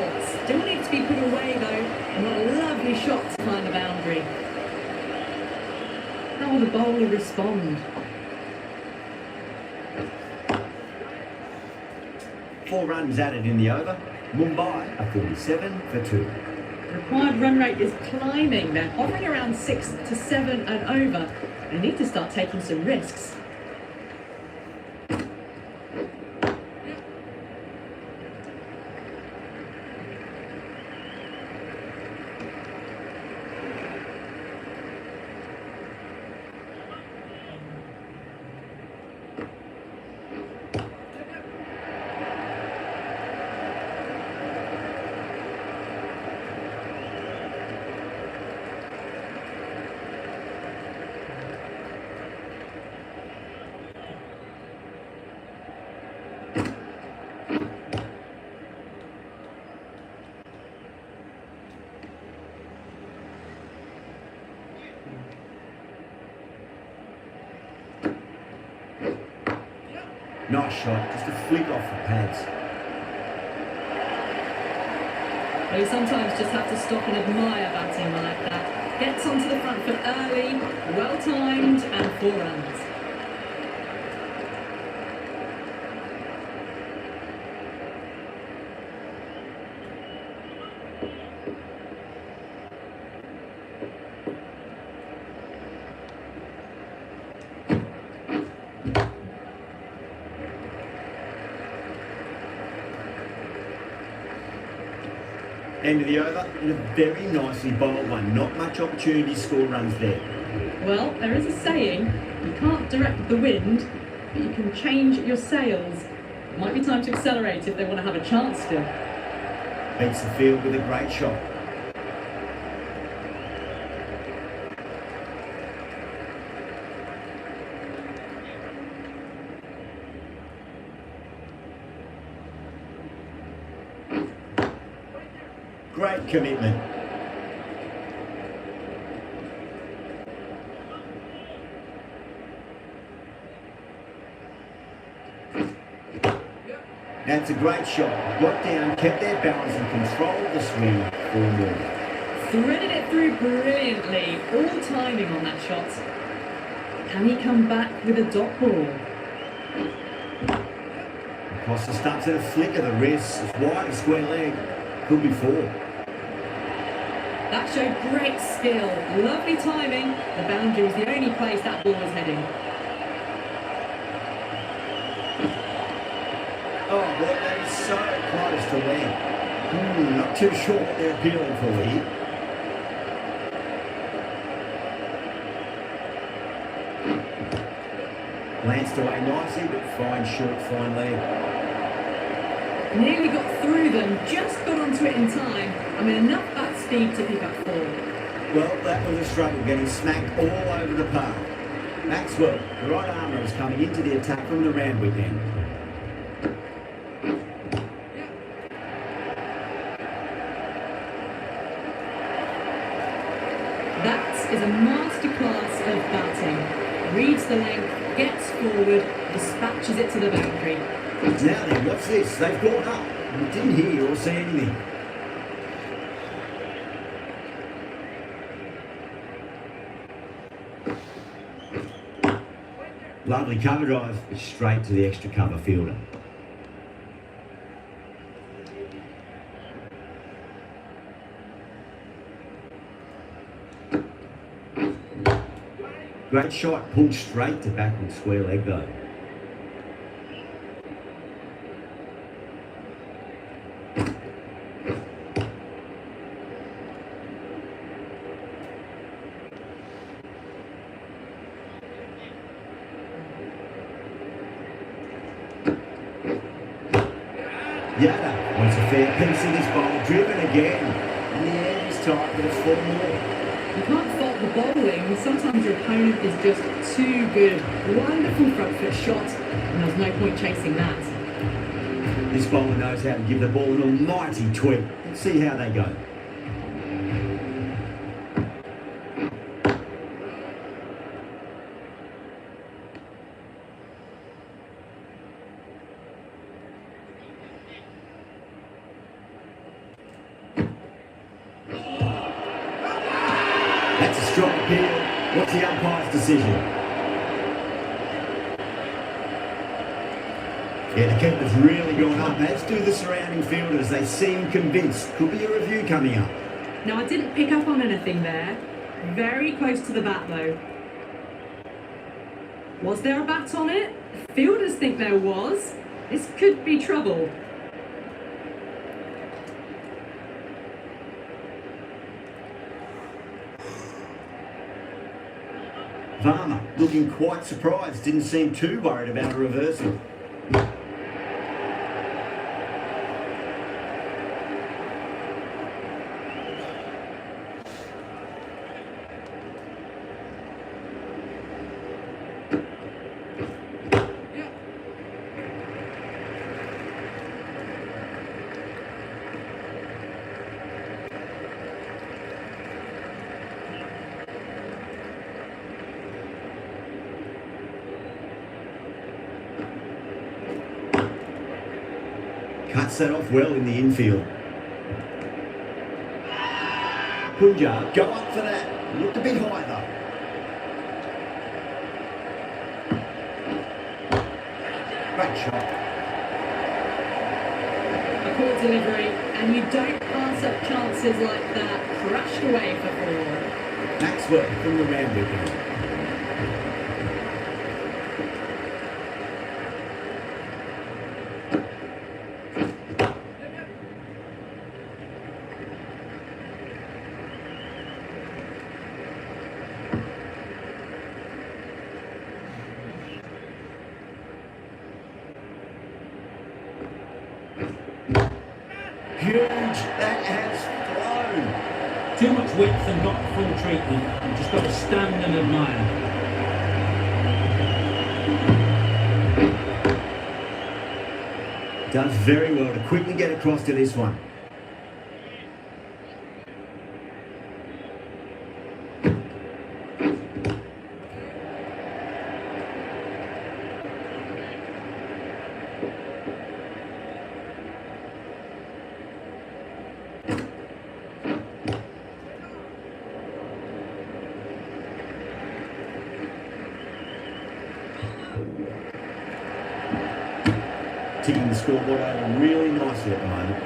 Still needs to be put away, though. And what a lovely shot to find the boundary. How will the bowler respond? 4 runs added in the over. Mumbai are 47 for 2. Required run rate is climbing. They're hovering around 6 to 7 and over. They need to start taking some risks. Nice shot, just a flick off the pads. You sometimes just have to stop and admire batting like that. Gets onto the front foot early, well timed, and 4 runs. End of the over, and a very nicely bowled one. Not much opportunity to score runs there. Well, there is a saying, you can't direct the wind, but you can change your sails. It might be time to accelerate if they want to have a chance still. Beats the field with a great shot. Great commitment. That's a great shot. Got down, kept their balance and controlled the swing for more. Threaded it through brilliantly. All timing on that shot. Can he come back with a dot ball? Across the stumps and a flick of the wrist. It's wide, a square leg. Could be 4. That showed great skill. Lovely timing. The boundary was the only place that ball was heading. Oh, boy, that is so close to land. Not too sure what they're appealing for here. Glanced away nicely, but fine short, fine leg. Nearly got through them, just got onto it in time. I mean, enough bat speed to pick up 4. Well, that was a struggle, getting smacked all over the park. Maxwell, the right armour, is coming into the attack from the round weekend. That is a masterclass of batting. Reads the length, gets forward, dispatches it to the boundary. Now then, what's this? They've gone up. We didn't hear or see anything. Lovely cover drive, straight to the extra cover fielder. Great shot, pulled straight to backward square leg though. Yada wants a fair piece of this bowl, driven again. In the end, he's tight, but it's 4 more. You can't fault the bowling. Sometimes your opponent is just too good. Wonderful front foot shot, and there's no point chasing that. This bowler knows how to give the ball an almighty tweak. Let's see how they go. That's a strong appeal. What's the umpire's decision? Yeah, the keeper's really gone up. Let's do the surrounding fielders. They seem convinced. Could be a review coming up. Now, I didn't pick up on anything there. Very close to the bat, though. Was there a bat on it? Fielders think there was. This could be trouble. Varma looking quite surprised, didn't seem too worried about a reversal. Cuts that off well in the infield. Punjab, go up for that. Looked a bit high though. Great shot. A poor delivery, and you don't pass up chances like that. Crashed away for 4. Maxwell from the round wicket. Huge, that has flown. Too much width and got the full treatment. You've just got to stand and admire. Does very well to quickly get across to this one. Ticking the scoreboard over really nicely at the moment.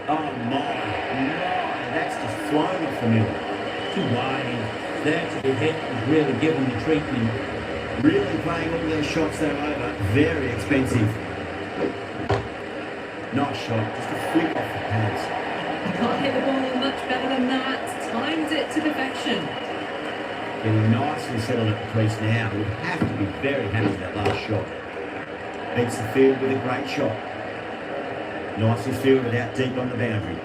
Oh my, that's just flown off the middle. Too wide. There to be hit and really given the treatment. Really playing all those shots that are over. Very expensive. Nice shot, just a flick off the pads. Can't hit the ball much better than that. Timed it to perfection. Getting nicely settled at the crease now. Would have to be very happy with that last shot. Beats the field with a great shot. Nicely fielded out deep on the boundary.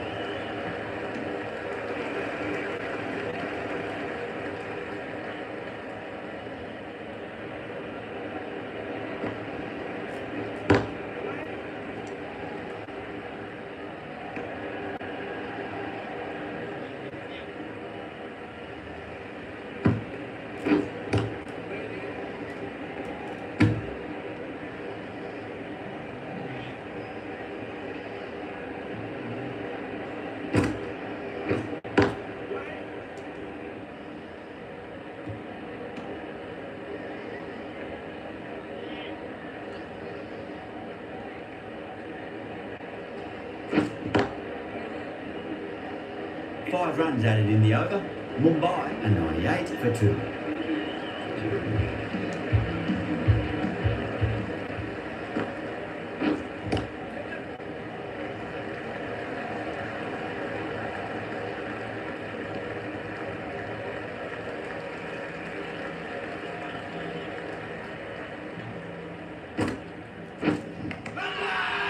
Five runs added in the over. Mumbai a 98 for 2.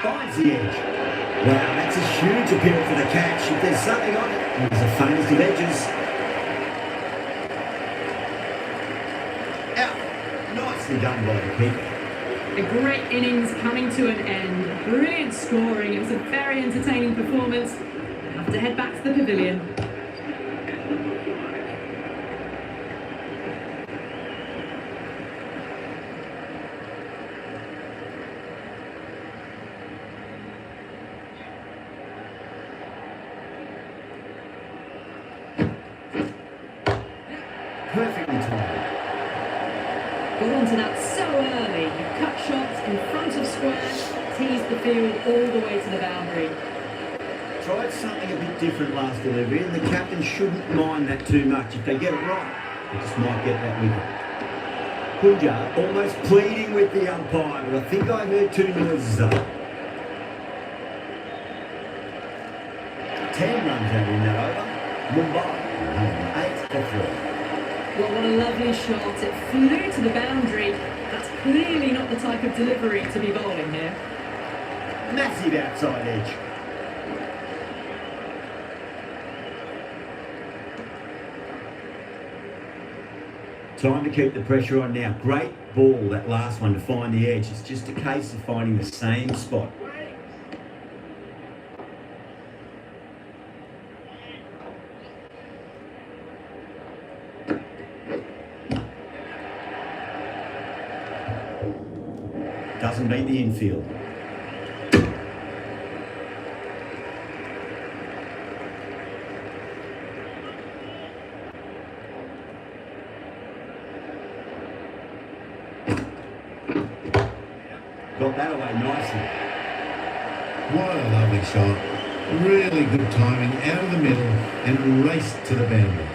Finds the edge. Wow, that's a huge appeal for the catch. If there's something on it, there's a famous of edges. Out. Nicely done by the keeper. A great innings coming to an end. Brilliant scoring. It was a very entertaining performance. I have to head back to the pavilion. Perfectly timed. got onto that so early. He cut shots in front of square, teased the field all the way to the boundary. Tried something a bit different last delivery, and the captain shouldn't mind that too much. If they get it right, they just might get that wicket. Punjab almost pleading with the umpire, but I think I heard two noises though. 10 runs out in that over. Mumbai, 108 for 3. Well, what a lovely shot. It flew to the boundary. That's clearly not the type of delivery to be bowling here. Massive outside edge. Time to keep the pressure on now. Great ball, that last one, to find the edge. It's just a case of finding the same spot. Doesn't beat the infield. Got that away nicely. What a lovely shot. Really good timing out of the middle and raced to the boundary.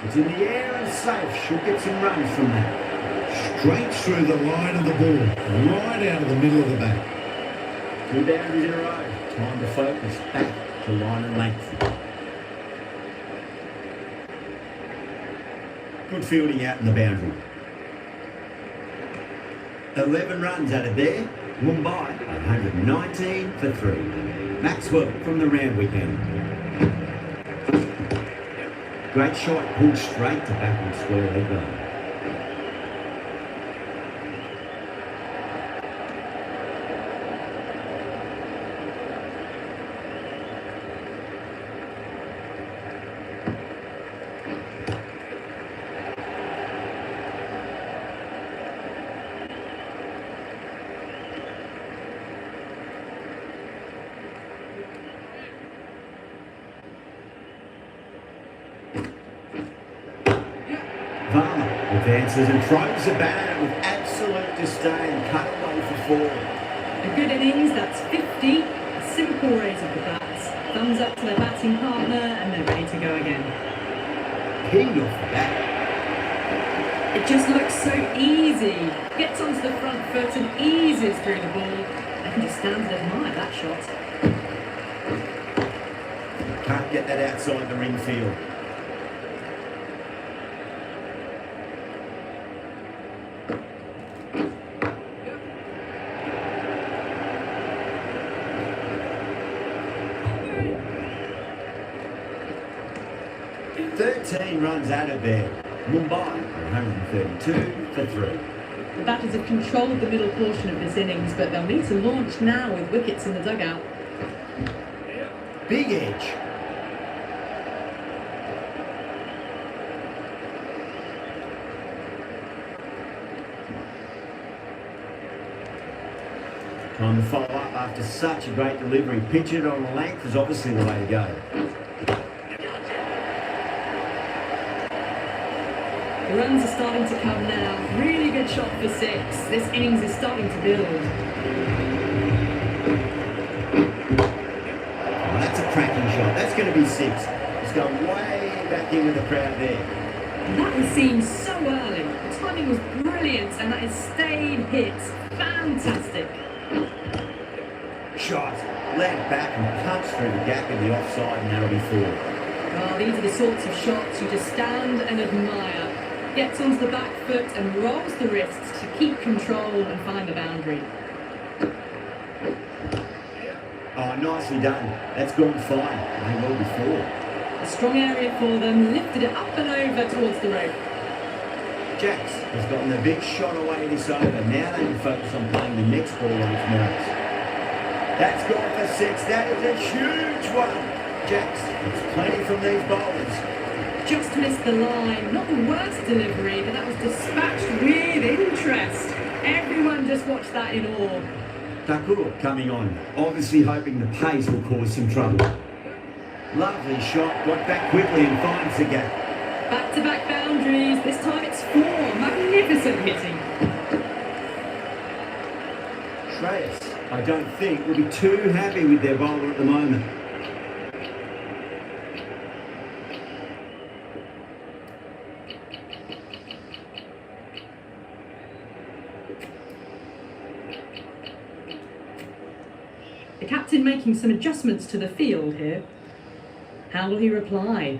It's in the air and safe. Should get some runs from that. Straight through the line of the ball, right out of the middle of the bat. 2 boundaries in a row. Time to focus back to line and length. Good fielding out in the boundary. 11 runs out of there. Mumbai, 119 for 3. Maxwell from the round weekend. Great shot, pulled straight to backward square leg line. Advances and throws the bat with absolute disdain, cut away for 4. A good innings, that's 50. A simple raise of the bats. Thumbs up to their batting partner, and they're ready to go again. Pinged off the bat. It just looks so easy. Gets onto the front foot and eases through the ball. I can just stand and admire that shot. Can't get that outside the ring field. Runs out of there. Mumbai, 132 for 3. The batters have controlled the middle portion of this innings, but they'll need to launch now with wickets in the dugout. Big edge. Time to follow up after such a great delivery. Pitch it on the length is obviously the way to go. The runs are starting to come now. Really good shot for 6. This innings is starting to build. Oh, that's a cracking shot. That's going to be 6. It's gone way back into the crowd there. And that was seen so early. The timing was brilliant, and that is stayed hits. Fantastic. Shot. Led back and punched through the gap in the offside, and that'll be 4. Well, these are the sorts of shots you just stand and admire. Gets onto the back foot and rolls the wrists to keep control and find the boundary. Oh, nicely done. That's gone fine. They well before. A strong area for them, lifted it up and over towards the rope. Jacks has gotten a big shot away this over. Now they can focus on playing the next ball on its merits. That's gone for 6. That is a huge one. Jacks, it's plenty from these bowlers. Just missed the line. Not the worst delivery, but that was dispatched with interest. Everyone just watched that in awe. Thakur coming on, obviously hoping the pace will cause some trouble. Lovely shot, got back quickly and finds the gap. Back-to-back boundaries. This time it's 4. Magnificent hitting. Shreyas, I don't think, will be too happy with their bowler at the moment. The captain making some adjustments to the field here. How will he reply?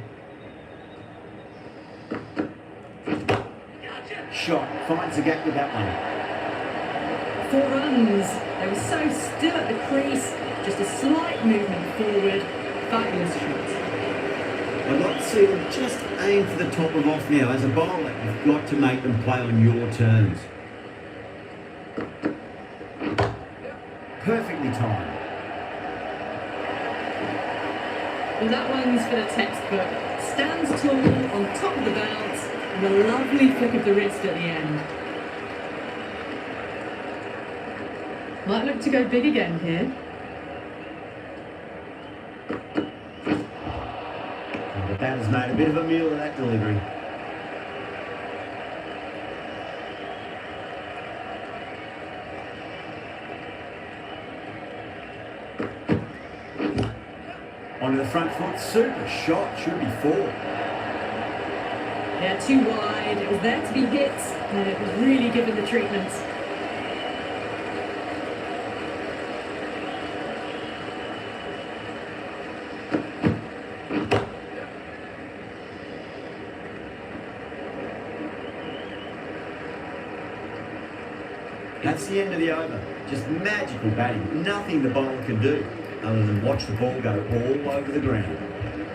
Shot, finds the gap with that one. 4 runs. They were so still at the crease. Just a slight movement forward. Fabulous shot. I'd like to see them just aim for the top of off now. As a bowler, you've got to make them play on your terms. Perfectly timed. Well, that one's for the textbook. Stands tall on top of the bounce, and a lovely flick of the wrist at the end. Might look to go big again here. And the batter's made a bit of a meal of that delivery. Onto the front foot, super shot, should be 4. Yeah, too wide. It was there to be hit, and it was really given the treatment. That's the end of the over. Just magical batting. Nothing the bowler can do other than watch the ball go all over the ground.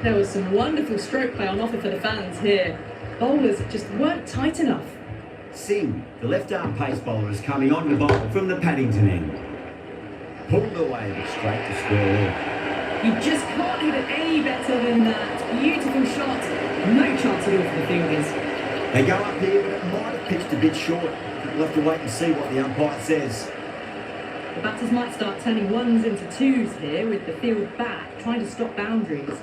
There was some wonderful stroke play on offer for the fans here. Bowlers just weren't tight enough. Singh, the left-arm pace bowler, is coming on the bowl from the Paddington end. Pulled away but straight to square leg. You just can't hit it any better than that. Beautiful shot. No chance at all for the fielders. They go up here, but it might have pitched a bit short. We'll have to wait and see what the umpire says. The batters might start turning 1s into 2s here with the field back, trying to stop boundaries.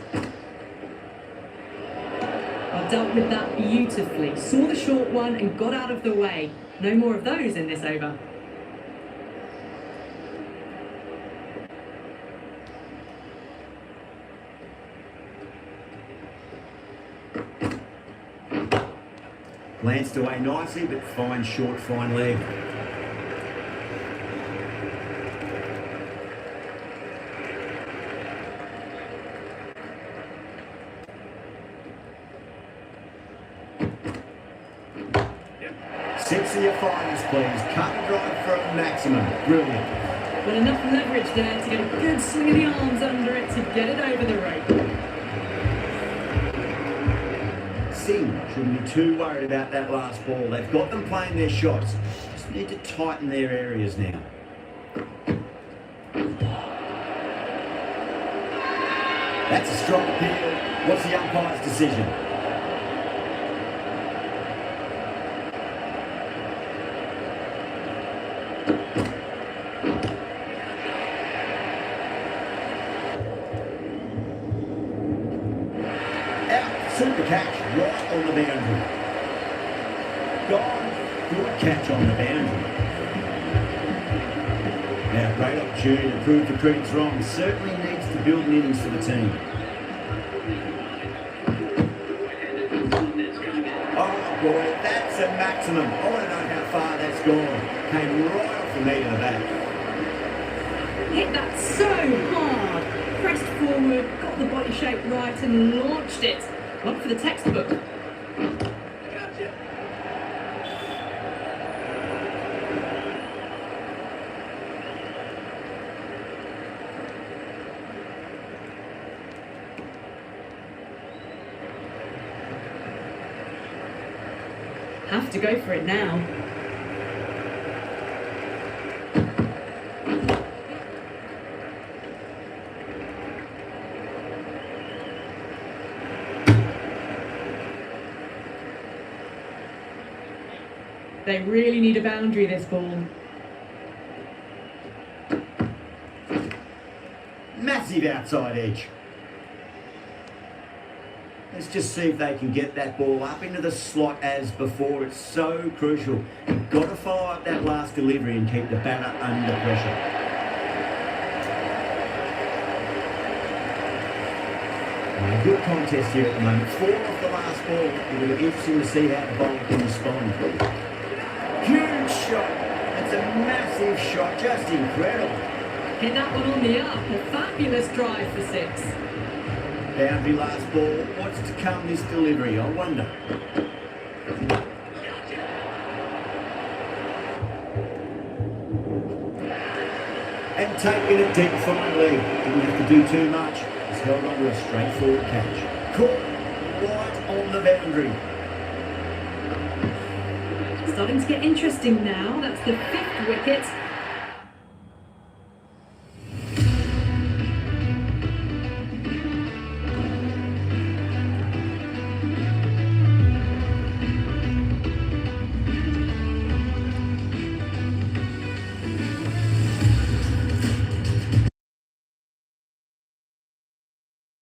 Well, dealt with that beautifully. Saw the short one and got out of the way. No more of those in this over. Glanced away nicely, but fine short, fine leg. Six of your finals, please. Cut and drive for a maximum. Brilliant. Well, enough leverage there to get a good swing of the arms under it to get it over the rope. Singh shouldn't be too worried about that last ball. They've got them playing their shots. Just need to tighten their areas now. That's a strong appeal. What's the umpire's decision? Super catch right on the boundary. Gone. Good catch on the boundary. Now, great opportunity to prove the critics wrong. Certainly needs to build an innings for the team. Oh boy, that's a maximum. I want to know how far that's gone. Came right off the meat of the bat. Hit that so hard. Pressed forward, got the body shape right and launched it. One for the textbook. Gotcha. Have to go for it now. They really need a boundary, this ball. Massive outside edge. Let's just see if they can get that ball up into the slot as before. It's so crucial. You've got to follow up that last delivery and keep the batter under pressure. A good contest here at the moment. 4 off the last ball. It'll be interesting to see how the bowler can respond. Huge shot. It's a massive shot. Just incredible. Hit that one on the up. A fabulous drive for 6. Boundary last ball. What's to come this delivery? I wonder. And taking it deep finally. Didn't have to do too much. He's held on to a straightforward catch. Caught right on the boundary. Starting to get interesting now. That's the 5th wicket.